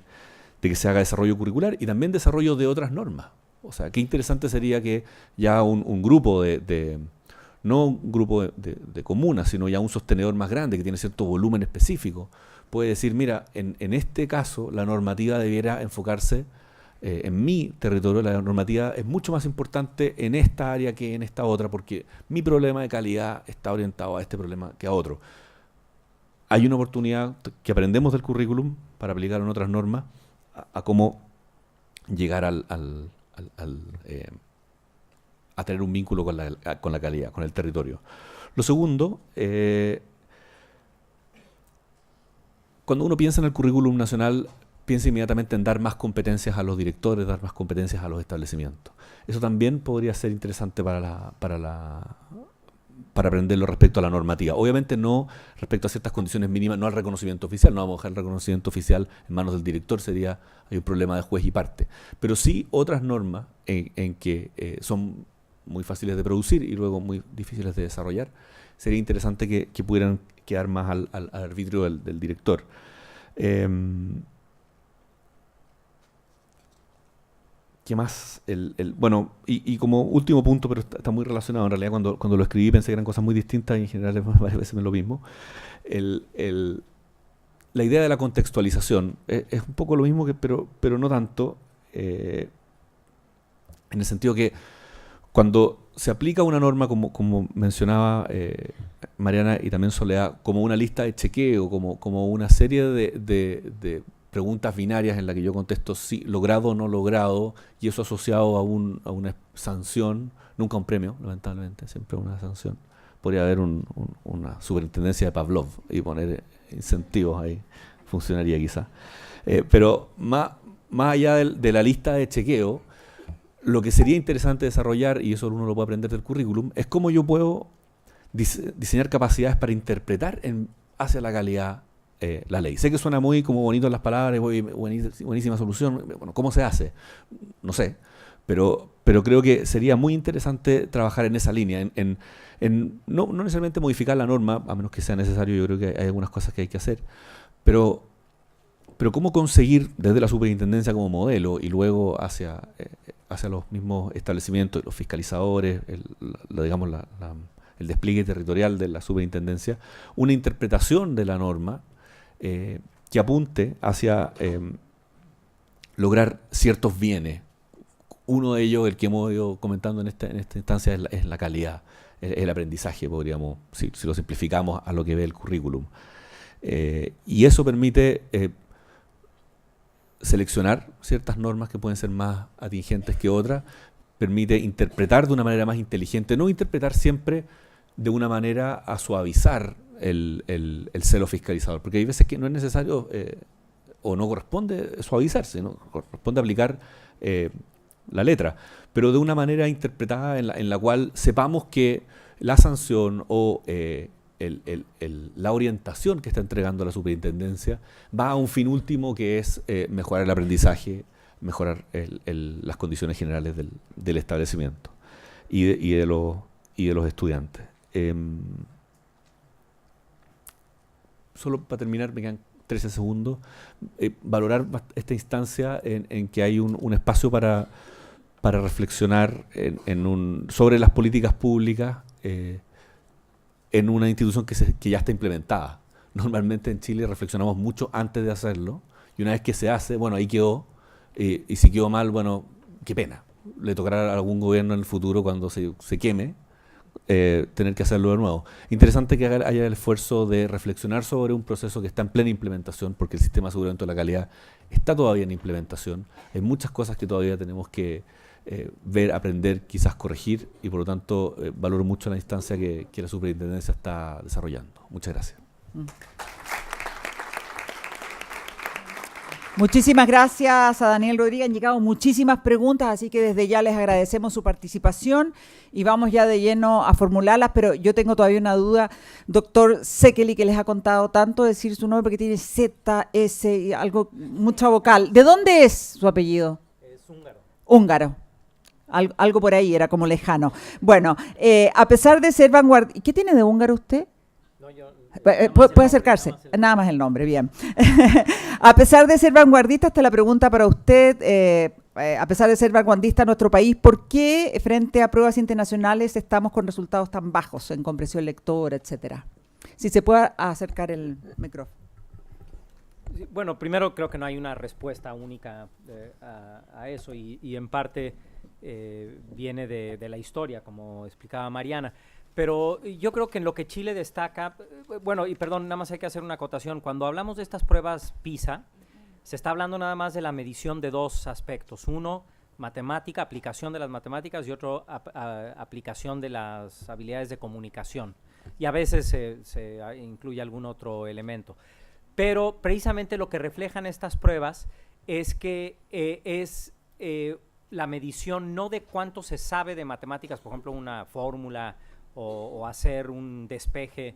que se haga desarrollo curricular y también desarrollo de otras normas. O sea, qué interesante sería que ya un grupo no un grupo de comunas, sino ya un sostenedor más grande que tiene cierto volumen específico, puede decir, mira, en este caso la normativa debiera enfocarse en mi territorio, la normativa es mucho más importante en esta área que en esta otra, porque mi problema de calidad está orientado a este problema que a otro. Hay una oportunidad que aprendemos del currículum para aplicar en otras normas a cómo llegar a tener un vínculo con la calidad, con el territorio. Lo segundo, cuando uno piensa en el currículum nacional, piensa inmediatamente en dar más competencias a los directores, dar más competencias a los establecimientos. Eso también podría ser interesante para aprenderlo respecto a la normativa. Obviamente no respecto a ciertas condiciones mínimas, no al reconocimiento oficial. No vamos a dejar el reconocimiento oficial en manos del director, hay un problema de juez y parte. Pero sí otras normas en que son muy fáciles de producir y luego muy difíciles de desarrollar. Sería interesante que pudieran quedar más al arbitrio del director. ¿Qué más? Bueno, y como último punto, pero está muy relacionado, en realidad cuando lo escribí pensé que eran cosas muy distintas y en general varias veces es lo mismo. La idea de la contextualización es un poco lo mismo, pero no tanto, en el sentido que cuando se aplica una norma, como mencionaba Mariana y también Soledad, como una lista de chequeo, como una serie de preguntas binarias en las que yo contesto sí, logrado o no logrado, y eso asociado a una sanción, nunca un premio, lamentablemente, siempre una sanción. Podría haber una superintendencia de Pavlov y poner incentivos ahí, funcionaría quizás. Pero más allá de la lista de chequeo, lo que sería interesante desarrollar, y eso uno lo puede aprender del currículum, es cómo yo puedo diseñar capacidades para interpretar hacia la calidad la ley. Sé que suena muy como bonito en las palabras, buenísima solución. Bueno, ¿cómo se hace? No sé. Pero creo que sería muy interesante trabajar en esa línea, no necesariamente modificar la norma, a menos que sea necesario. Yo creo que hay algunas cosas que hay que hacer. Pero cómo conseguir desde la superintendencia como modelo y luego hacia los mismos establecimientos, los fiscalizadores, el despliegue territorial de la superintendencia, una interpretación de la norma que apunte hacia lograr ciertos bienes. Uno de ellos, el que hemos ido comentando en esta instancia, es la calidad, el aprendizaje, podríamos, si lo simplificamos a lo que ve el currículum. Y eso permite seleccionar ciertas normas que pueden ser más atingentes que otras, permite interpretar de una manera más inteligente, no interpretar siempre de una manera a suavizar el celo fiscalizador, porque hay veces que no es necesario o no corresponde suavizarse, ¿no? Corresponde aplicar la letra, pero de una manera interpretada en la cual sepamos que la sanción o la orientación que está entregando la superintendencia va a un fin último, que es mejorar el aprendizaje, mejorar las condiciones generales del establecimiento y de los estudiantes. Solo para terminar, me quedan 13 segundos, valorar esta instancia en que hay un espacio para reflexionar sobre las políticas públicas en una institución que ya está implementada. Normalmente en Chile reflexionamos mucho antes de hacerlo, y una vez que se hace, bueno, ahí quedó, y si quedó mal, bueno, qué pena. Le tocará a algún gobierno en el futuro, cuando se queme, tener que hacerlo de nuevo. Interesante que haya el esfuerzo de reflexionar sobre un proceso que está en plena implementación, porque el sistema de aseguramiento de la calidad está todavía en implementación. Hay muchas cosas que todavía tenemos que ver, aprender, quizás corregir, y por lo tanto valoro mucho la instancia que la superintendencia está desarrollando. Muchas gracias. Muchísimas gracias a Daniel Rodríguez. Han llegado muchísimas preguntas, así que desde ya les agradecemos su participación y vamos ya de lleno a formularlas, pero yo tengo todavía una duda. Doctor Sekeli, que les ha contado tanto decir su nombre porque tiene Z, S y algo, mucha vocal. ¿De dónde es su apellido? Es húngaro. Húngaro. Algo por ahí, era como lejano. Bueno, a pesar de ser vanguardista... ¿Qué tiene de húngaro usted? No, yo, Puede acercarse, nada más el nombre, bien. A pesar de ser vanguardista, esta es la pregunta para usted, a pesar de ser vanguardista en nuestro país, ¿por qué frente a pruebas internacionales estamos con resultados tan bajos en comprensión lectora, etcétera? Si se puede acercar el micrófono. Bueno, primero creo que no hay una respuesta única a eso y en parte viene de la historia, como explicaba Mariana. Pero yo creo que en lo que Chile destaca, bueno, y perdón, nada más hay que hacer una acotación. Cuando hablamos de estas pruebas PISA, se está hablando nada más de la medición de dos aspectos. Uno, matemática, aplicación de las matemáticas, y otro, aplicación de las habilidades de comunicación. Y a veces se incluye algún otro elemento. Pero precisamente lo que reflejan estas pruebas es que la medición no de cuánto se sabe de matemáticas, por ejemplo, una fórmula o hacer un despeje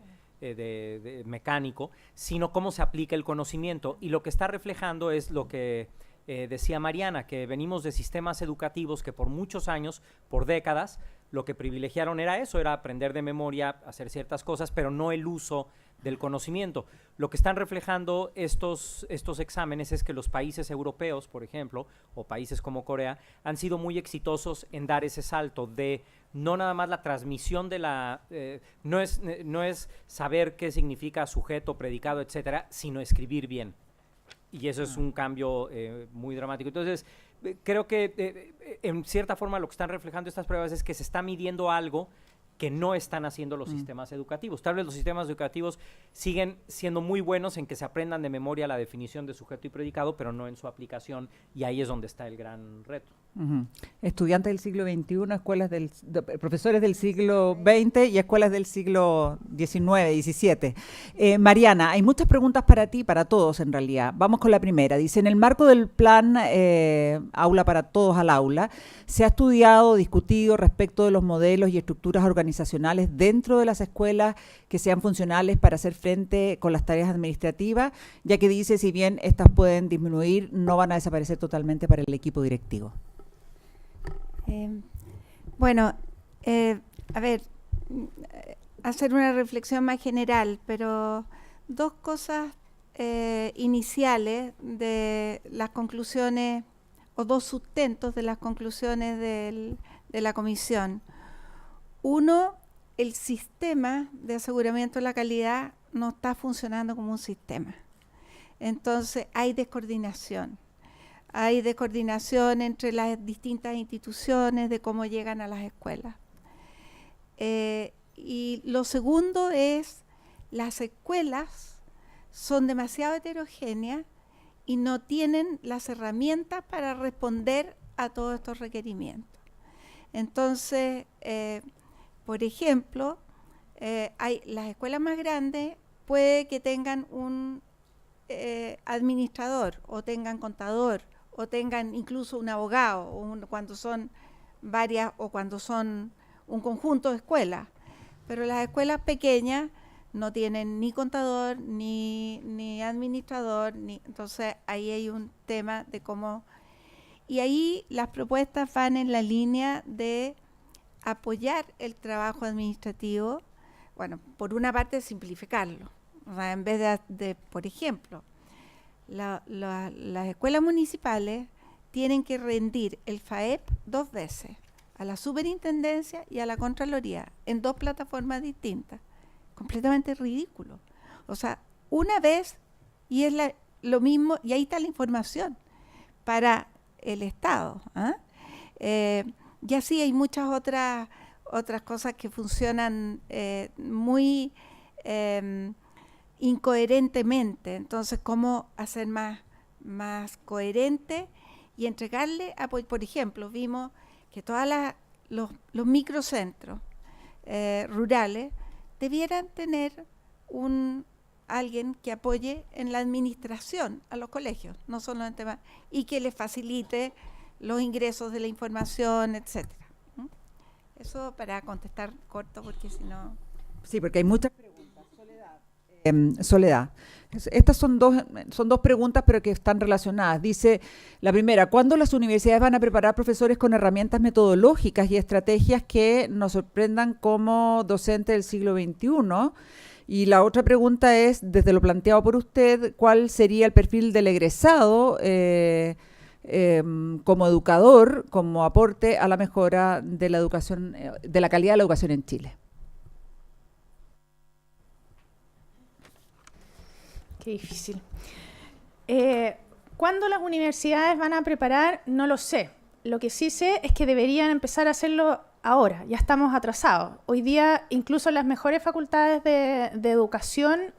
mecánico, sino cómo se aplica el conocimiento. Y lo que está reflejando es lo que decía Mariana, que venimos de sistemas educativos que por muchos años, por décadas, lo que privilegiaron era eso, era aprender de memoria, hacer ciertas cosas, pero no el uso del conocimiento. Lo que están reflejando estos exámenes es que los países europeos, por ejemplo, o países como Corea, han sido muy exitosos en dar ese salto de no nada más la transmisión de no es saber qué significa sujeto, predicado, etcétera, sino escribir bien. Y eso es un cambio muy dramático. Entonces, creo que en cierta forma lo que están reflejando estas pruebas es que se está midiendo algo que no están haciendo los sistemas educativos. Tal vez los sistemas educativos siguen siendo muy buenos en que se aprendan de memoria la definición de sujeto y predicado, pero no en su aplicación, y ahí es donde está el gran reto. Estudiantes del siglo XXI, profesores del siglo XX y escuelas del siglo XIX, XVII. Mariana, hay muchas preguntas para ti, para todos en realidad. Vamos con la primera. Dice, en el marco del plan Aula para Todos al Aula, ¿se ha estudiado, discutido respecto de los modelos y estructuras organizacionales dentro de las escuelas que sean funcionales para hacer frente con las tareas administrativas? Ya que dice, si bien estas pueden disminuir, no van a desaparecer totalmente para el equipo directivo. A ver, hacer una reflexión más general, pero dos cosas iniciales de las conclusiones, o dos sustentos de las conclusiones de la comisión. Uno, el sistema de aseguramiento de la calidad no está funcionando como un sistema. Entonces hay descoordinación. Hay descoordinación entre las distintas instituciones de cómo llegan a las escuelas. Y lo segundo es, las escuelas son demasiado heterogéneas y no tienen las herramientas para responder a todos estos requerimientos. Entonces, por ejemplo, las escuelas más grandes puede que tengan un administrador o tengan contador, o tengan incluso un abogado, cuando son varias o cuando son un conjunto de escuelas. Pero las escuelas pequeñas no tienen ni contador, ni administrador, entonces ahí hay un tema de cómo... Y ahí las propuestas van en la línea de apoyar el trabajo administrativo, bueno, por una parte simplificarlo, o sea, en vez de por ejemplo, las escuelas municipales tienen que rendir el FAEP 2 veces, a la superintendencia y a la Contraloría, en 2 plataformas distintas. Completamente ridículo. O sea, una vez, y es lo mismo, y ahí está la información para el Estado. Y así hay muchas otras cosas que funcionan muy... incoherentemente. Entonces, ¿cómo hacer más coherente y entregarle apoyo? Por ejemplo, vimos que todos los microcentros rurales debieran tener alguien que apoye en la administración a los colegios, no solo en temas, y que les facilite los ingresos de la información, etcétera. Eso para contestar corto, porque si no... Sí, porque hay muchas preguntas. Soledad, Soledad. Estas son dos preguntas, pero que están relacionadas. Dice, la primera, ¿cuándo las universidades van a preparar profesores con herramientas metodológicas y estrategias que nos sorprendan como docentes del siglo XXI? Y la otra pregunta es, desde lo planteado por usted, ¿cuál sería el perfil del egresado como educador, como aporte a la mejora de la educación, de la calidad de la educación en Chile? Qué difícil. ¿Cuándo las universidades van a preparar? No lo sé. Lo que sí sé es que deberían empezar a hacerlo ahora. Ya estamos atrasados. Hoy día incluso las mejores facultades de educación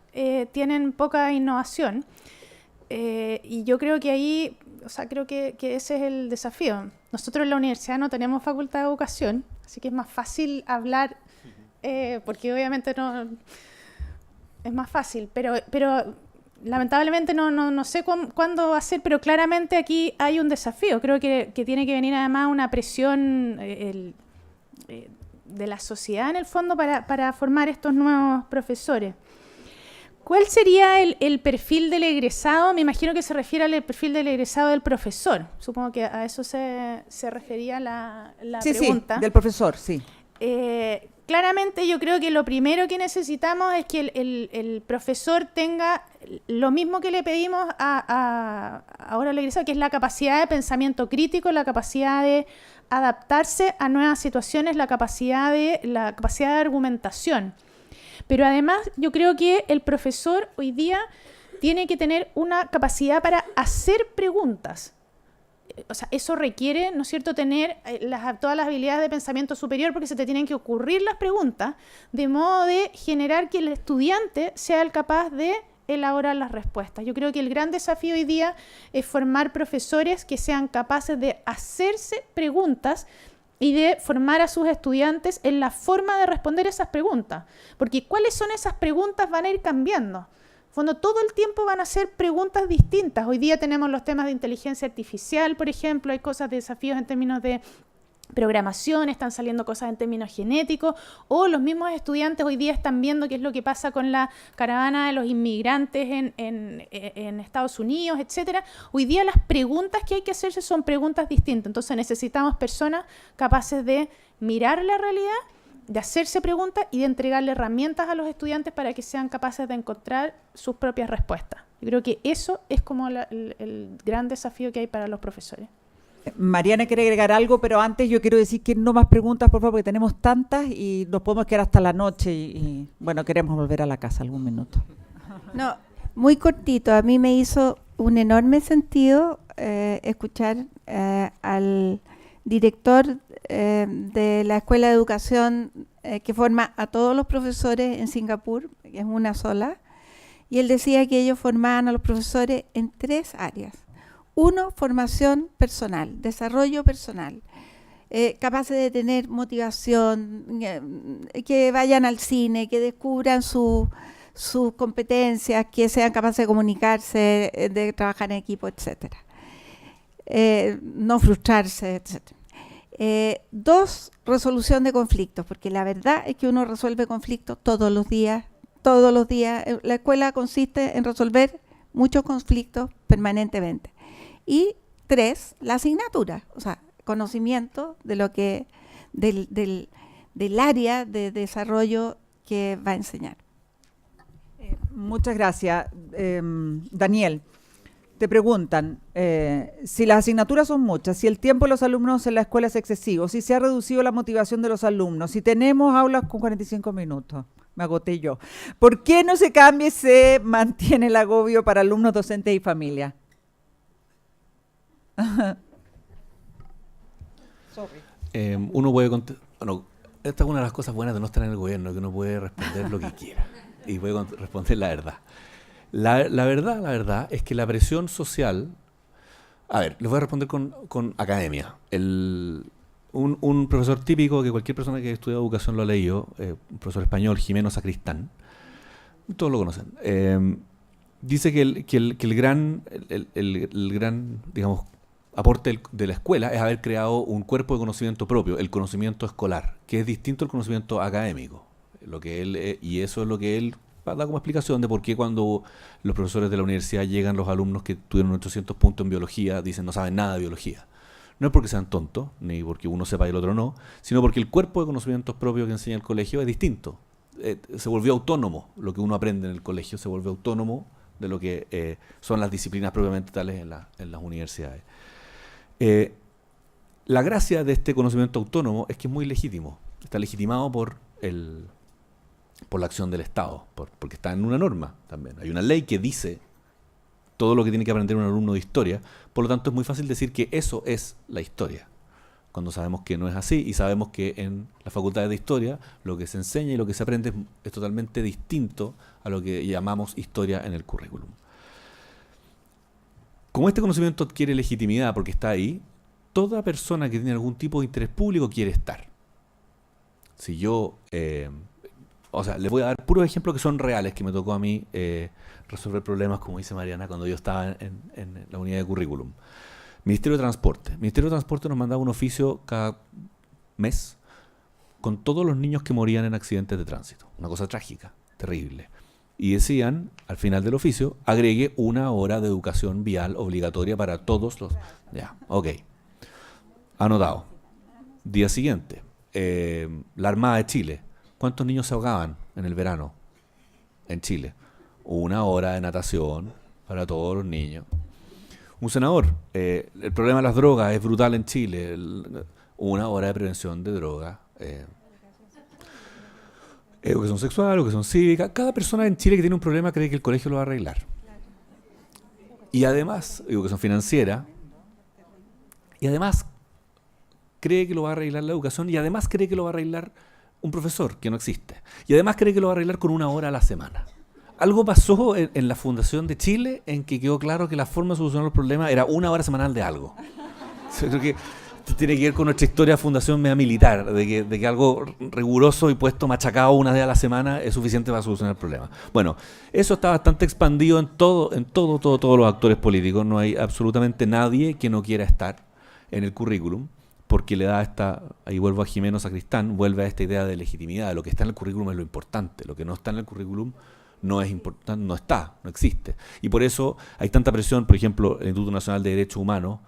tienen poca innovación. Y yo creo que ahí, o sea, creo que ese es el desafío. Nosotros en la universidad no tenemos facultad de educación, así que es más fácil hablar, porque obviamente no es más fácil, pero lamentablemente no sé cuándo va a ser, pero claramente aquí hay un desafío. Creo que tiene que venir además una presión de la sociedad en el fondo para formar estos nuevos profesores. ¿Cuál sería el perfil del egresado? Me imagino que se refiere al perfil del egresado del profesor. Supongo que a eso se refería la pregunta. Sí, del profesor, sí. Claramente yo creo que lo primero que necesitamos es que el profesor tenga lo mismo que le pedimos ahora al egresado, que es la capacidad de pensamiento crítico, la capacidad de adaptarse a nuevas situaciones, la capacidad de argumentación. Pero además yo creo que el profesor hoy día tiene que tener una capacidad para hacer preguntas. O sea, eso requiere, ¿no es cierto?, tener todas las habilidades de pensamiento superior, porque se te tienen que ocurrir las preguntas, de modo de generar que el estudiante sea el capaz de elaborar las respuestas. Yo creo que el gran desafío hoy día es formar profesores que sean capaces de hacerse preguntas y de formar a sus estudiantes en la forma de responder esas preguntas. Porque ¿cuáles son esas preguntas? Van a ir cambiando. Fondo, todo el tiempo van a ser preguntas distintas. Hoy día tenemos los temas de inteligencia artificial, por ejemplo, hay cosas de desafíos en términos de programación, están saliendo cosas en términos genéticos, o los mismos estudiantes hoy día están viendo qué es lo que pasa con la caravana de los inmigrantes en Estados Unidos, etcétera. Hoy día las preguntas que hay que hacerse son preguntas distintas, entonces necesitamos personas capaces de mirar la realidad, de hacerse preguntas y de entregarle herramientas a los estudiantes para que sean capaces de encontrar sus propias respuestas. Yo creo que eso es como el gran desafío que hay para los profesores. Mariana quiere agregar algo, pero antes yo quiero decir que no más preguntas, por favor, porque tenemos tantas y nos podemos quedar hasta la noche y bueno, queremos volver a la casa algún minuto. No, muy cortito. A mí me hizo un enorme sentido escuchar al director de la Escuela de Educación que forma a todos los profesores en Singapur, que es una sola, y él decía que ellos formaban a los profesores en 3 áreas. 1, formación personal, desarrollo personal, capaces de tener motivación, que vayan al cine, que descubran sus competencias, que sean capaces de comunicarse, de trabajar en equipo, etcétera. No frustrarse, etcétera. 2, resolución de conflictos, porque la verdad es que uno resuelve conflictos todos los días. La escuela consiste en resolver muchos conflictos permanentemente. Y 3, la asignatura, o sea, conocimiento de lo que del área de desarrollo que va a enseñar. Muchas gracias. Daniel, te preguntan si las asignaturas son muchas, si el tiempo de los alumnos en la escuela es excesivo, si se ha reducido la motivación de los alumnos, si tenemos aulas con 45 minutos. Me agoté yo. ¿Por qué no se cambia y se mantiene el agobio para alumnos, docentes y familia? Uno puede bueno, esta es una de las cosas buenas de no estar en el gobierno, que uno puede responder lo que quiera y puede responder la verdad. La verdad es que la presión social, a ver, les voy a responder con academia. Un profesor típico que cualquier persona que estudia educación lo ha leído, un profesor español, Jimeno Sacristán, todos lo conocen, dice que el gran, digamos, aporte de la escuela es haber creado un cuerpo de conocimiento propio, el conocimiento escolar, que es distinto al conocimiento académico. Y eso es lo que él da como explicación de por qué cuando los profesores de la universidad llegan los alumnos que tuvieron 800 puntos en biología, dicen no saben nada de biología. No es porque sean tontos, ni porque uno sepa y el otro no, sino porque el cuerpo de conocimientos propios que enseña el colegio es distinto. Se volvió autónomo, lo que uno aprende en el colegio se volvió autónomo de lo que son las disciplinas propiamente tales en las universidades. La gracia de este conocimiento autónomo es que es muy legítimo, está legitimado por la acción del Estado, porque está en una norma también. Hay una ley que dice todo lo que tiene que aprender un alumno de historia, por lo tanto es muy fácil decir que eso es la historia, cuando sabemos que no es así y sabemos que en las facultades de historia lo que se enseña y lo que se aprende es totalmente distinto a lo que llamamos historia en el currículum. Como este conocimiento adquiere legitimidad porque está ahí, toda persona que tiene algún tipo de interés público quiere estar. Si yo, les voy a dar puros ejemplos que son reales, que me tocó a mí resolver problemas, como dice Mariana, cuando yo estaba en la unidad de currículum. Ministerio de Transporte. Ministerio de Transporte nos mandaba un oficio cada mes con todos los niños que morían en accidentes de tránsito. Una cosa trágica, terrible. Y decían, al final del oficio, agregue 1 hora de educación vial obligatoria para todos los... Ya, ok. Anotado. Día siguiente. La Armada de Chile. ¿Cuántos niños se ahogaban en el verano en Chile? 1 hora de natación para todos los niños. Un senador, el problema de las drogas es brutal en Chile. 1 hora de prevención de drogas. Educación sexual, educación cívica. Cada persona en Chile que tiene un problema cree que el colegio lo va a arreglar. Y además, educación financiera. Y además cree que lo va a arreglar la educación. Y además cree que lo va a arreglar un profesor que no existe. Y además cree que lo va a arreglar con 1 hora a la semana. Algo pasó en la Fundación de Chile en que quedó claro que la forma de solucionar los problemas era 1 hora semanal de algo. Yo creo que tiene que ver con nuestra historia de fundación media militar, de que algo riguroso y puesto machacado 1 vez a la semana es suficiente para solucionar el problema. Bueno, eso está bastante expandido en todos los actores políticos. No hay absolutamente nadie que no quiera estar en el currículum, porque le da ahí vuelvo a Jimeno Sacristán, vuelve a esta idea de legitimidad. Lo que está en el currículum es lo importante, lo que no está en el currículum no es importante, no existe. Y por eso hay tanta presión, por ejemplo, el Instituto Nacional de Derechos Humanos,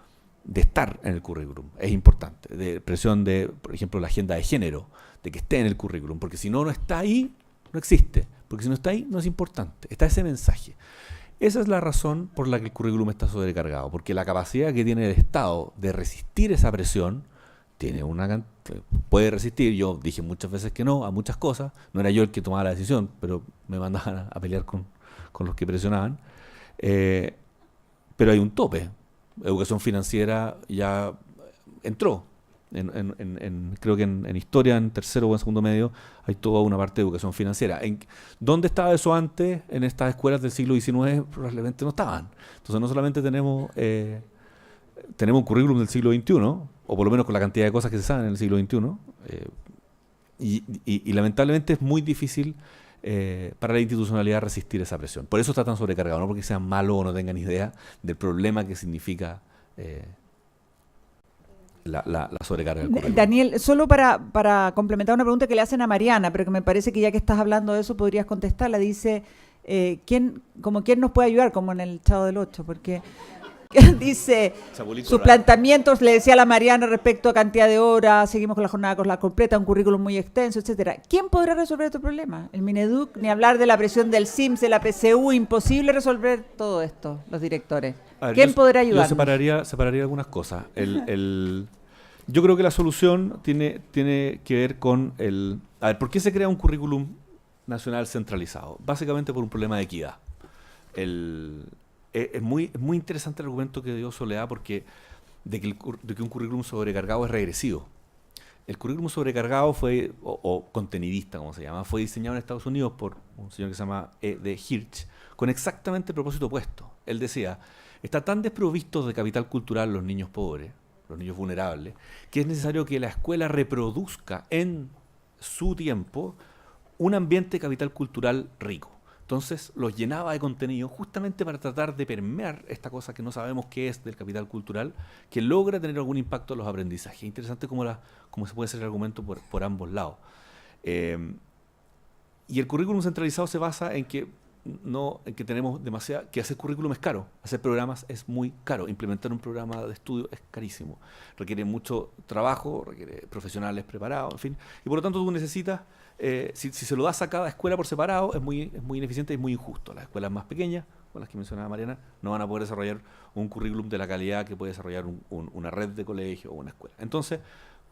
de estar en el currículum. Es importante. De presión de, por ejemplo, la agenda de género, de que esté en el currículum. Porque si no está ahí, no existe. Porque si no está ahí, no es importante. Está ese mensaje. Esa es la razón por la que el currículum está sobrecargado. Porque la capacidad que tiene el Estado de resistir esa presión, puede resistir. Yo dije muchas veces que no a muchas cosas. No era yo el que tomaba la decisión, pero me mandaban a pelear con los que presionaban. Pero hay un tope. Educación financiera ya entró. Creo que en historia, en tercero o en segundo medio, hay toda una parte de educación financiera. ¿Dónde estaba eso antes? En estas escuelas del siglo XIX probablemente no estaban. Entonces no solamente tenemos un currículum del siglo XXI, o por lo menos con la cantidad de cosas que se saben en el siglo XXI, y lamentablemente es muy difícil para la institucionalidad resistir esa presión. Por eso está tan sobrecargado, no porque sean malos o no tengan idea del problema que significa la sobrecarga del currículum. Daniel, solo para complementar una pregunta que le hacen a Mariana, pero que me parece que ya que estás hablando de eso podrías contestarla. Dice, ¿quién nos puede ayudar? Como en el Chavo del Ocho, porque... dice, sus planteamientos, le decía a la Mariana respecto a cantidad de horas, seguimos con la jornada completa, un currículum muy extenso, etcétera. ¿Quién podrá resolver este problema? ¿El Mineduc? Ni hablar de la presión del CIMS, de la PCU, imposible resolver todo esto, los directores. ¿Quién podrá ayudar? Yo separaría algunas cosas. Yo creo que la solución tiene que ver con a ver, ¿por qué se crea un currículum nacional centralizado? Básicamente por un problema de equidad. Es muy interesante el argumento que dio Soledad de que un currículum sobrecargado es regresivo. El currículum sobrecargado o contenidista, como se llama, fue diseñado en Estados Unidos por un señor que se llama E.D. Hirsch, con exactamente el propósito opuesto. Él decía, está tan desprovistos de capital cultural los niños pobres, los niños vulnerables, que es necesario que la escuela reproduzca en su tiempo un ambiente de capital cultural rico. Entonces los llenaba de contenido justamente para tratar de permear esta cosa que no sabemos qué es del capital cultural, que logra tener algún impacto en los aprendizajes. Interesante cómo se puede hacer el argumento por ambos lados. Y el currículum centralizado se basa en que tenemos que hacer currículum es caro, hacer programas es muy caro, implementar un programa de estudio es carísimo, requiere mucho trabajo, requiere profesionales preparados, en fin, y por lo tanto tú necesitas, si se lo das a cada escuela por separado, es muy ineficiente y muy injusto. Las escuelas más pequeñas, con las que mencionaba Mariana, no van a poder desarrollar un currículum de la calidad que puede desarrollar una red de colegio o una escuela. Entonces,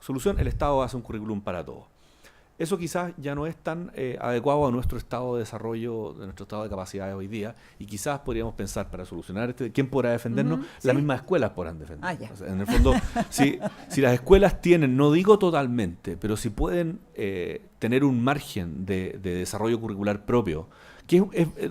solución, el Estado hace un currículum para todos. Eso quizás ya no es tan adecuado a nuestro estado de desarrollo, de nuestro estado de capacidades hoy día, y quizás podríamos pensar, para solucionar ¿quién podrá defendernos? Las mismas escuelas podrán defendernos. O sea, en el fondo, si las escuelas tienen, no digo totalmente, pero si pueden tener un margen de desarrollo curricular propio,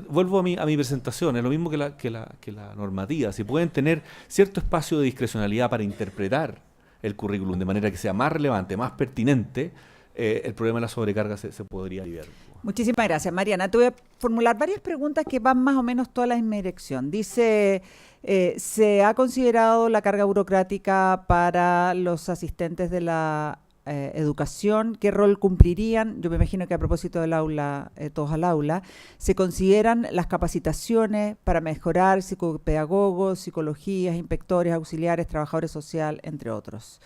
vuelvo a mi presentación, es lo mismo que la normativa, si pueden tener cierto espacio de discrecionalidad para interpretar el currículum de manera que sea más relevante, más pertinente, el problema de la sobrecarga se podría aliviar. Muchísimas gracias, Mariana. Te voy a formular varias preguntas que van más o menos toda la misma dirección. Dice, ¿se ha considerado la carga burocrática para los asistentes de la educación? ¿Qué rol cumplirían? Yo me imagino que a propósito del aula, todos al aula, ¿se consideran las capacitaciones para mejorar psicopedagogos, psicologías, inspectores, auxiliares, trabajadores sociales, entre otros?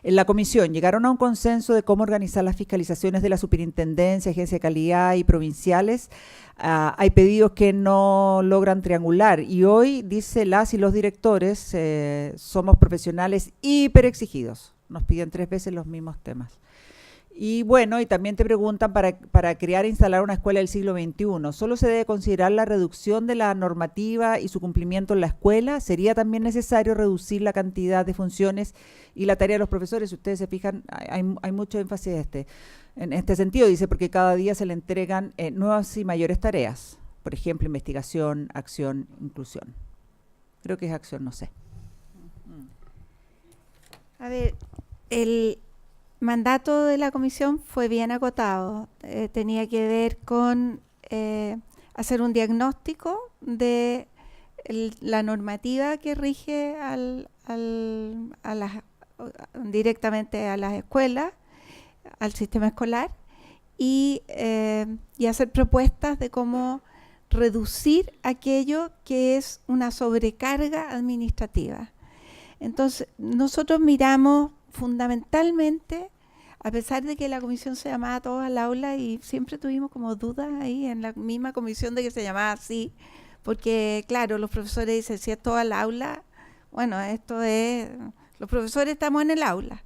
En la comisión llegaron a un consenso de cómo organizar las fiscalizaciones de la superintendencia, agencia de calidad y provinciales. Hay pedidos que no logran triangular y hoy, dice las y los directores, somos profesionales hiperexigidos. Nos piden 3 veces los mismos temas. Y bueno, y también te preguntan para crear e instalar una escuela del siglo XXI, ¿solo se debe considerar la reducción de la normativa y su cumplimiento en la escuela? ¿Sería también necesario reducir la cantidad de funciones y la tarea de los profesores? Si ustedes se fijan, hay mucho énfasis en este sentido, dice, porque cada día se le entregan nuevas y mayores tareas. Por ejemplo, investigación, acción, inclusión. Creo que es acción, no sé. A ver, el mandato de la comisión fue bien acotado. Tenía que ver con hacer un diagnóstico de la normativa que rige directamente a las escuelas, al sistema escolar, y hacer propuestas de cómo reducir aquello que es una sobrecarga administrativa. Entonces, nosotros miramos fundamentalmente, a pesar de que la comisión se llamaba Todos al Aula, y siempre tuvimos como dudas ahí en la misma comisión de que se llamaba así, porque claro, los profesores dicen, si es Todos al Aula, bueno, esto es, los profesores estamos en el aula,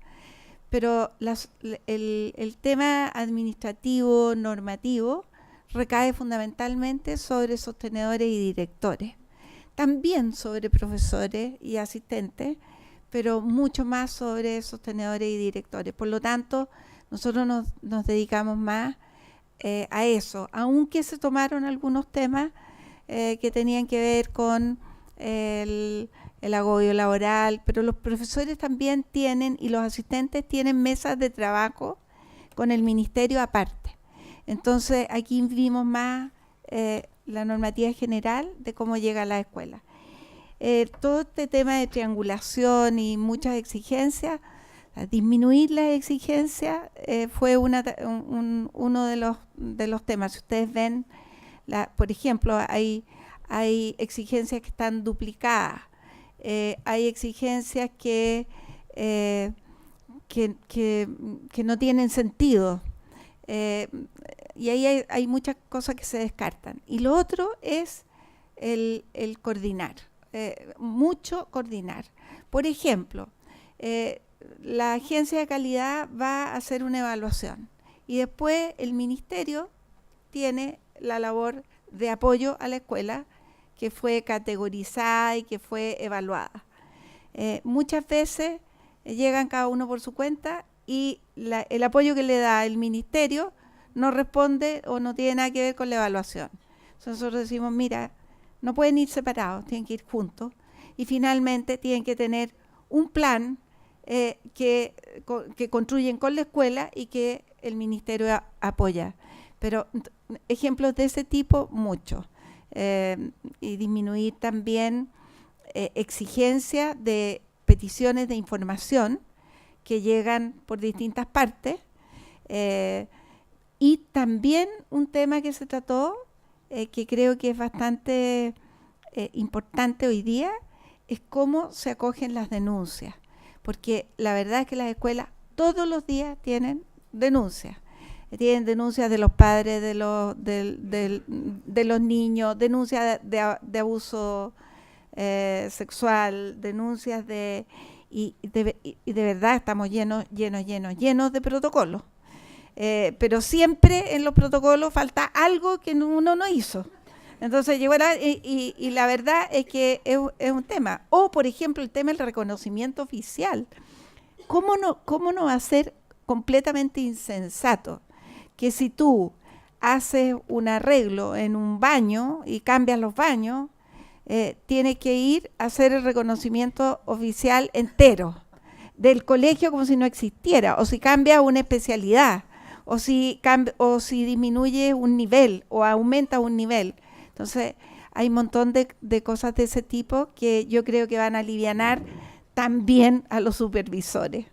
pero el tema administrativo, normativo, recae fundamentalmente sobre sostenedores y directores, también sobre profesores y asistentes, pero mucho más sobre sostenedores y directores. Por lo tanto, nosotros nos dedicamos más a eso, aunque se tomaron algunos temas que tenían que ver con el agobio laboral, pero los profesores también tienen, y los asistentes tienen mesas de trabajo con el ministerio aparte. Entonces, aquí vimos más la normativa general de cómo llega a la escuela. Todo este tema de triangulación y muchas exigencias, disminuir las exigencias fue uno de los temas. Si ustedes ven, por ejemplo, hay exigencias que están duplicadas, hay exigencias que no tienen sentido, y ahí hay muchas cosas que se descartan. Y lo otro es el coordinar. Mucho coordinar. Por ejemplo, la agencia de calidad va a hacer una evaluación y después el ministerio tiene la labor de apoyo a la escuela que fue categorizada y que fue evaluada. Muchas veces llegan cada uno por su cuenta y el apoyo que le da el ministerio no responde o no tiene nada que ver con la evaluación. Entonces nosotros decimos, mira, no pueden ir separados, tienen que ir juntos, y finalmente tienen que tener un plan que construyen con la escuela y que el ministerio apoya. Pero ejemplos de ese tipo, muchos. Y disminuir también exigencias de peticiones de información que llegan por distintas partes. Y también un tema que se trató, que creo que es bastante importante hoy día, es cómo se acogen las denuncias. Porque la verdad es que las escuelas todos los días tienen denuncias. Tienen denuncias de los padres, de los niños, denuncias de abuso sexual, denuncias y de verdad estamos llenos de protocolos. Pero siempre en los protocolos falta algo que uno no hizo. Entonces llegó y la verdad es que es un tema. O, por ejemplo, el tema del reconocimiento oficial. ¿Cómo no va a ser completamente insensato que si tú haces un arreglo en un baño y cambias los baños, tienes que ir a hacer el reconocimiento oficial entero del colegio como si no existiera, o si cambia una especialidad, o si disminuye un nivel o aumenta un nivel? Entonces, hay un montón de cosas de ese tipo que yo creo que van a alivianar también a los supervisores.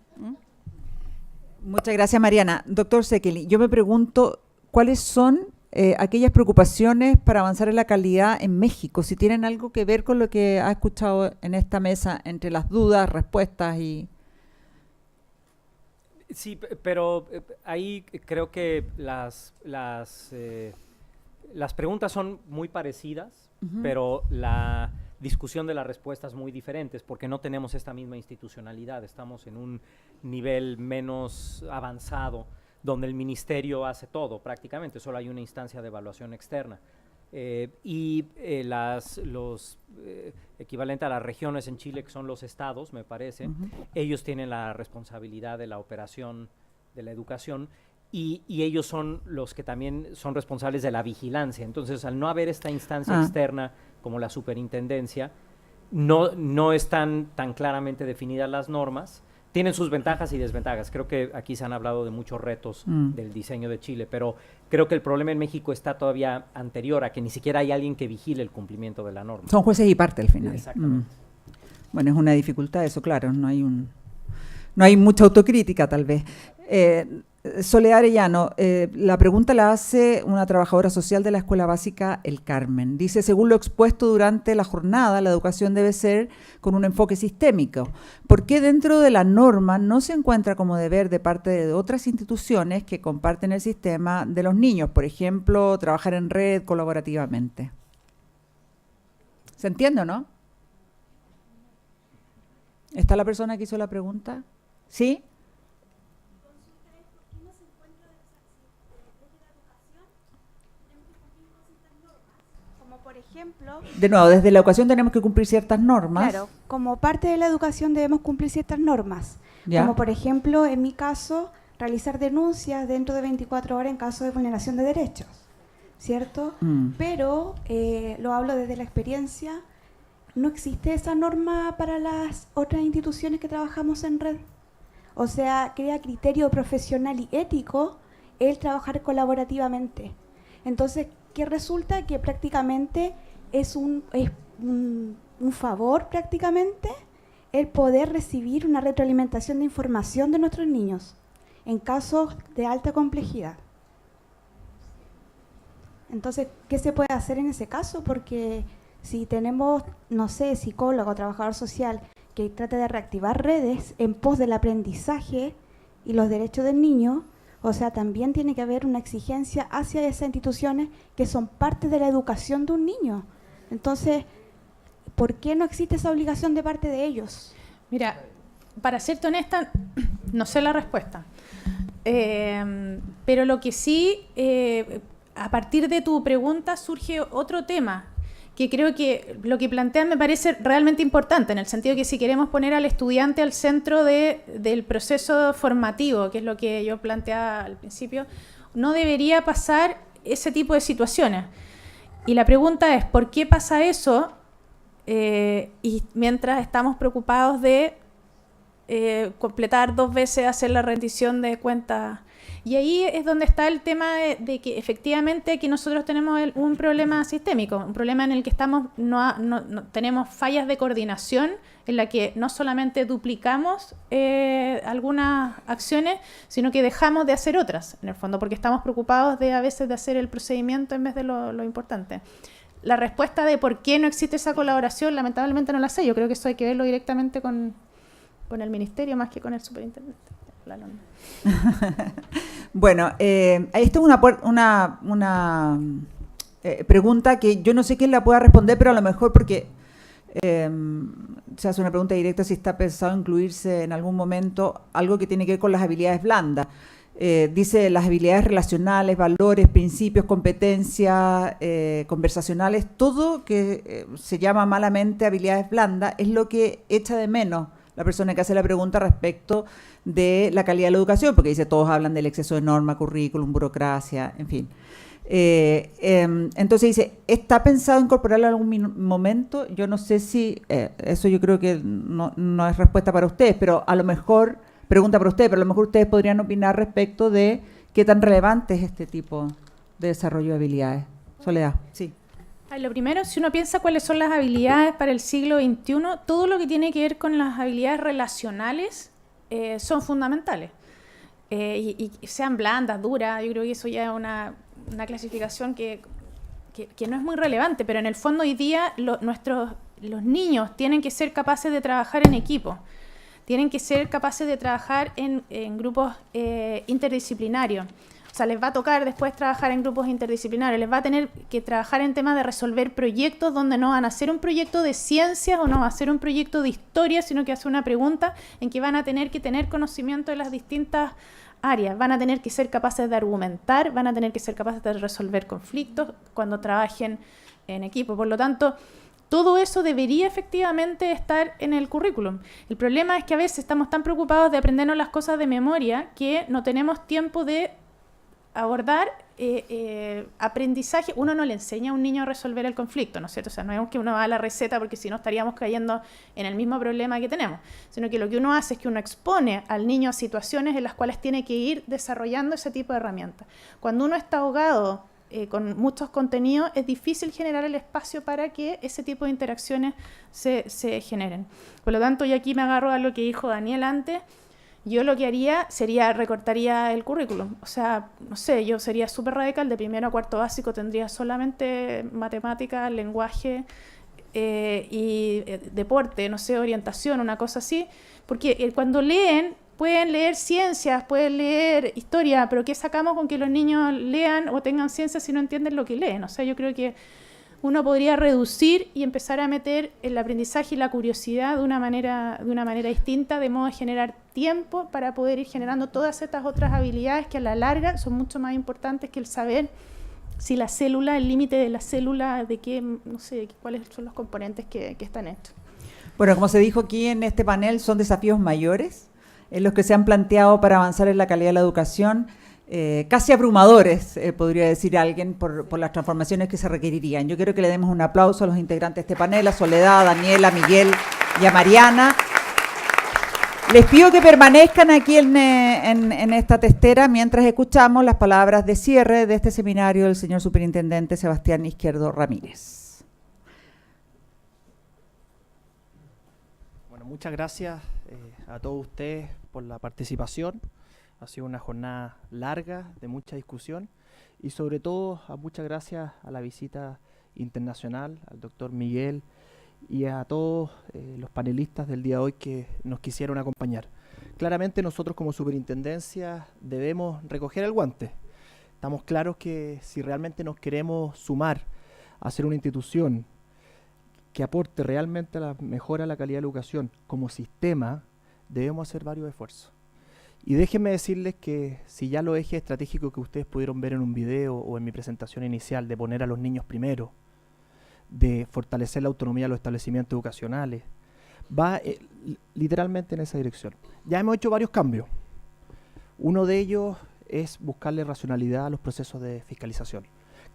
Muchas gracias, Mariana. Doctor Szekely, yo me pregunto cuáles son aquellas preocupaciones para avanzar en la calidad en México, si tienen algo que ver con lo que ha escuchado en esta mesa, entre las dudas, respuestas y... Sí, pero ahí creo que las preguntas son muy parecidas, pero la discusión de las respuestas muy diferentes, porque no tenemos esta misma institucionalidad, estamos en un nivel menos avanzado, donde el ministerio hace todo prácticamente, solo hay una instancia de evaluación externa. Los equivalentes a las regiones en Chile, que son los estados, me parece, ellos tienen la responsabilidad de la operación de la educación y ellos son los que también son responsables de la vigilancia. Entonces, al no haber esta instancia externa como la superintendencia, no están tan claramente definidas las normas. Tienen sus ventajas y desventajas. Creo que aquí se han hablado de muchos retos del diseño de Chile, pero creo que el problema en México está todavía anterior a que ni siquiera hay alguien que vigile el cumplimiento de la norma. Son jueces y parte al final. Exactamente. Bueno, es una dificultad eso, claro. No hay mucha autocrítica, tal vez. Soledad Arellano, la pregunta la hace una trabajadora social de la Escuela Básica El Carmen. Dice, según lo expuesto durante la jornada, la educación debe ser con un enfoque sistémico. ¿Por qué dentro de la norma no se encuentra como deber de parte de otras instituciones que comparten el sistema de los niños? Por ejemplo, trabajar en red colaborativamente. ¿Se entiende o no? ¿Está la persona que hizo la pregunta? ¿Sí? Por ejemplo, de nuevo, desde la educación tenemos que cumplir ciertas normas. Claro, como parte de la educación debemos cumplir ciertas normas. ¿Ya? Como por ejemplo, en mi caso, realizar denuncias dentro de 24 horas en caso de vulneración de derechos, ¿cierto? Pero, lo hablo desde la experiencia, no existe esa norma para las otras instituciones que trabajamos en red. O sea, crea criterio profesional y ético el trabajar colaborativamente. Entonces, que resulta que prácticamente es un favor prácticamente el poder recibir una retroalimentación de información de nuestros niños en casos de alta complejidad. Entonces, ¿qué se puede hacer en ese caso? Porque si tenemos, no sé, psicólogo o trabajador social que trate de reactivar redes en pos del aprendizaje y los derechos del niño, o sea, también tiene que haber una exigencia hacia esas instituciones que son parte de la educación de un niño. Entonces, ¿por qué no existe esa obligación de parte de ellos? Mira, para serte honesta, no sé la respuesta. Pero lo que sí, a partir de tu pregunta surge otro tema, que creo que lo que plantean me parece realmente importante, en el sentido que si queremos poner al estudiante al centro del proceso formativo, que es lo que yo planteaba al principio, no debería pasar ese tipo de situaciones. Y la pregunta es, ¿por qué pasa eso? Y mientras estamos preocupados de completar 2 veces, hacer la rendición de cuentas. Y ahí es donde está el tema de que efectivamente aquí nosotros tenemos un problema sistémico, un problema en el que tenemos fallas de coordinación, en la que no solamente duplicamos algunas acciones, sino que dejamos de hacer otras, en el fondo, porque estamos preocupados a veces de hacer el procedimiento en vez de lo importante. La respuesta de por qué no existe esa colaboración, lamentablemente no la sé. Yo creo que eso hay que verlo directamente con el ministerio más que con el superintendente. Bueno, esto es una pregunta que yo no sé quién la pueda responder, pero a lo mejor porque se hace una pregunta directa si está pensado incluirse en algún momento algo que tiene que ver con las habilidades blandas. Dice las habilidades relacionales, valores, principios, competencias, conversacionales, todo que se llama malamente habilidades blandas es lo que echa de menos la persona que hace la pregunta respecto de la calidad de la educación, porque dice todos hablan del exceso de norma, currículum, burocracia, en fin. Entonces dice, ¿está pensado incorporarlo en algún momento? Yo no sé si, eso yo creo que no es respuesta para ustedes, pero a lo mejor, pregunta para ustedes, pero a lo mejor ustedes podrían opinar respecto de qué tan relevante es este tipo de desarrollo de habilidades. Soledad, sí. Lo primero, si uno piensa cuáles son las habilidades para el siglo XXI, todo lo que tiene que ver con las habilidades relacionales son fundamentales. Y sean blandas, duras, yo creo que eso ya es una clasificación que no es muy relevante, pero en el fondo hoy día los niños tienen que ser capaces de trabajar en equipo, tienen que ser capaces de trabajar en grupos interdisciplinarios. O sea, les va a tocar después trabajar en grupos interdisciplinarios, les va a tener que trabajar en temas de resolver proyectos donde no van a hacer un proyecto de ciencias o no va a ser un proyecto de historia, sino que hacer una pregunta en que van a tener que tener conocimiento de las distintas áreas, van a tener que ser capaces de argumentar, van a tener que ser capaces de resolver conflictos cuando trabajen en equipo. Por lo tanto, todo eso debería efectivamente estar en el currículum. El problema es que a veces estamos tan preocupados de aprendernos las cosas de memoria que no tenemos tiempo de abordar aprendizaje. Uno no le enseña a un niño a resolver el conflicto, ¿no es cierto? O sea, no es que uno haga la receta porque si no estaríamos cayendo en el mismo problema que tenemos, sino que lo que uno hace es que uno expone al niño a situaciones en las cuales tiene que ir desarrollando ese tipo de herramientas. Cuando uno está ahogado con muchos contenidos, es difícil generar el espacio para que ese tipo de interacciones se generen. Por lo tanto, yo aquí me agarro a lo que dijo Daniel antes. Yo lo que haría sería recortaría el currículum. O sea, no sé, yo sería súper radical. De primero a cuarto básico tendría solamente matemática, lenguaje y deporte, no sé, orientación, una cosa así. Porque cuando leen, pueden leer ciencias, pueden leer historia, pero ¿qué sacamos con que los niños lean o tengan ciencias si no entienden lo que leen? O sea, yo creo que uno podría reducir y empezar a meter el aprendizaje y la curiosidad de una manera distinta, de modo de generar tiempo para poder ir generando todas estas otras habilidades que a la larga son mucho más importantes que el saber si la célula, el límite de la célula, de qué, no sé, cuáles son los componentes que están hechos. Bueno, como se dijo aquí en este panel, son desafíos mayores en los que se han planteado para avanzar en la calidad de la educación. Casi abrumadores, podría decir alguien, por las transformaciones que se requerirían. Yo quiero que le demos un aplauso a los integrantes de este panel, a Soledad, a Daniela, a Miguel y a Mariana. Les pido que permanezcan aquí en esta testera mientras escuchamos las palabras de cierre de este seminario del señor superintendente Sebastián Izquierdo Ramírez. Bueno, muchas gracias a todos ustedes por la participación. Ha sido una jornada larga, de mucha discusión y sobre todo muchas gracias a la visita internacional, al doctor Miguel y a todos los panelistas del día de hoy que nos quisieron acompañar. Claramente nosotros como superintendencia debemos recoger el guante. Estamos claros que si realmente nos queremos sumar a ser una institución que aporte realmente a la mejora de la calidad de la educación como sistema, debemos hacer varios esfuerzos. Y déjenme decirles que si ya los ejes estratégicos que ustedes pudieron ver en un video o en mi presentación inicial, de poner a los niños primero, de fortalecer la autonomía de los establecimientos educacionales, va literalmente en esa dirección. Ya hemos hecho varios cambios. Uno de ellos es buscarle racionalidad a los procesos de fiscalización.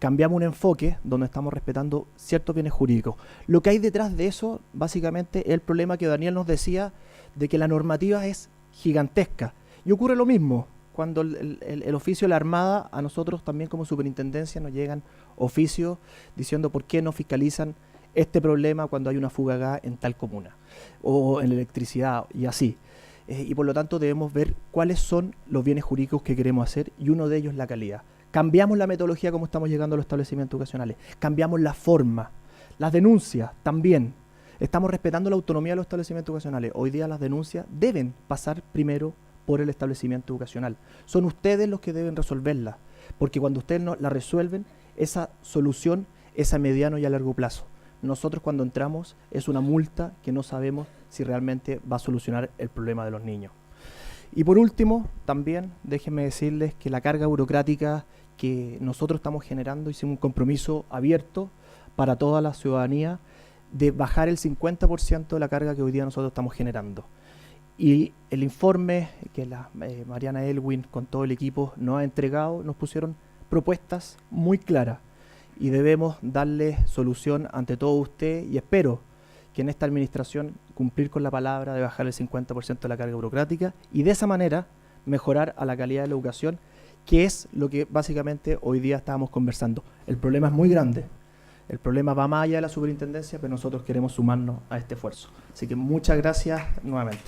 cambiamos un enfoque donde estamos respetando ciertos bienes jurídicos. Lo que hay detrás de eso, básicamente, es el problema que Daniel nos decía de que la normativa es gigantesca. Y ocurre lo mismo cuando el oficio de la Armada, a nosotros también como superintendencia nos llegan oficios diciendo por qué no fiscalizan este problema cuando hay una fuga de gas en tal comuna o en electricidad y así. Y por lo tanto debemos ver cuáles son los bienes jurídicos que queremos hacer, y uno de ellos es la calidad. Cambiamos la metodología como estamos llegando a los establecimientos educacionales, cambiamos la forma, las denuncias también. Estamos respetando la autonomía de los establecimientos educacionales. Hoy día las denuncias deben pasar primero por el establecimiento educacional. Son ustedes los que deben resolverlas, porque cuando ustedes no la resuelven, esa solución es a mediano y a largo plazo. Nosotros cuando entramos es una multa que no sabemos si realmente va a solucionar el problema de los niños. Y por último, también déjenme decirles que la carga burocrática que nosotros estamos generando, hicimos un compromiso abierto para toda la ciudadanía de bajar el 50% de la carga que hoy día nosotros estamos generando. Y el informe que la Mariana Elwin con todo el equipo nos ha entregado, nos pusieron propuestas muy claras y debemos darle solución ante todo usted, y espero que en esta administración cumplir con la palabra de bajar el 50% de la carga burocrática y de esa manera mejorar a la calidad de la educación, que es lo que básicamente hoy día estábamos conversando. El problema es muy grande, el problema va más allá de la superintendencia, pero nosotros queremos sumarnos a este esfuerzo. Así que muchas gracias nuevamente.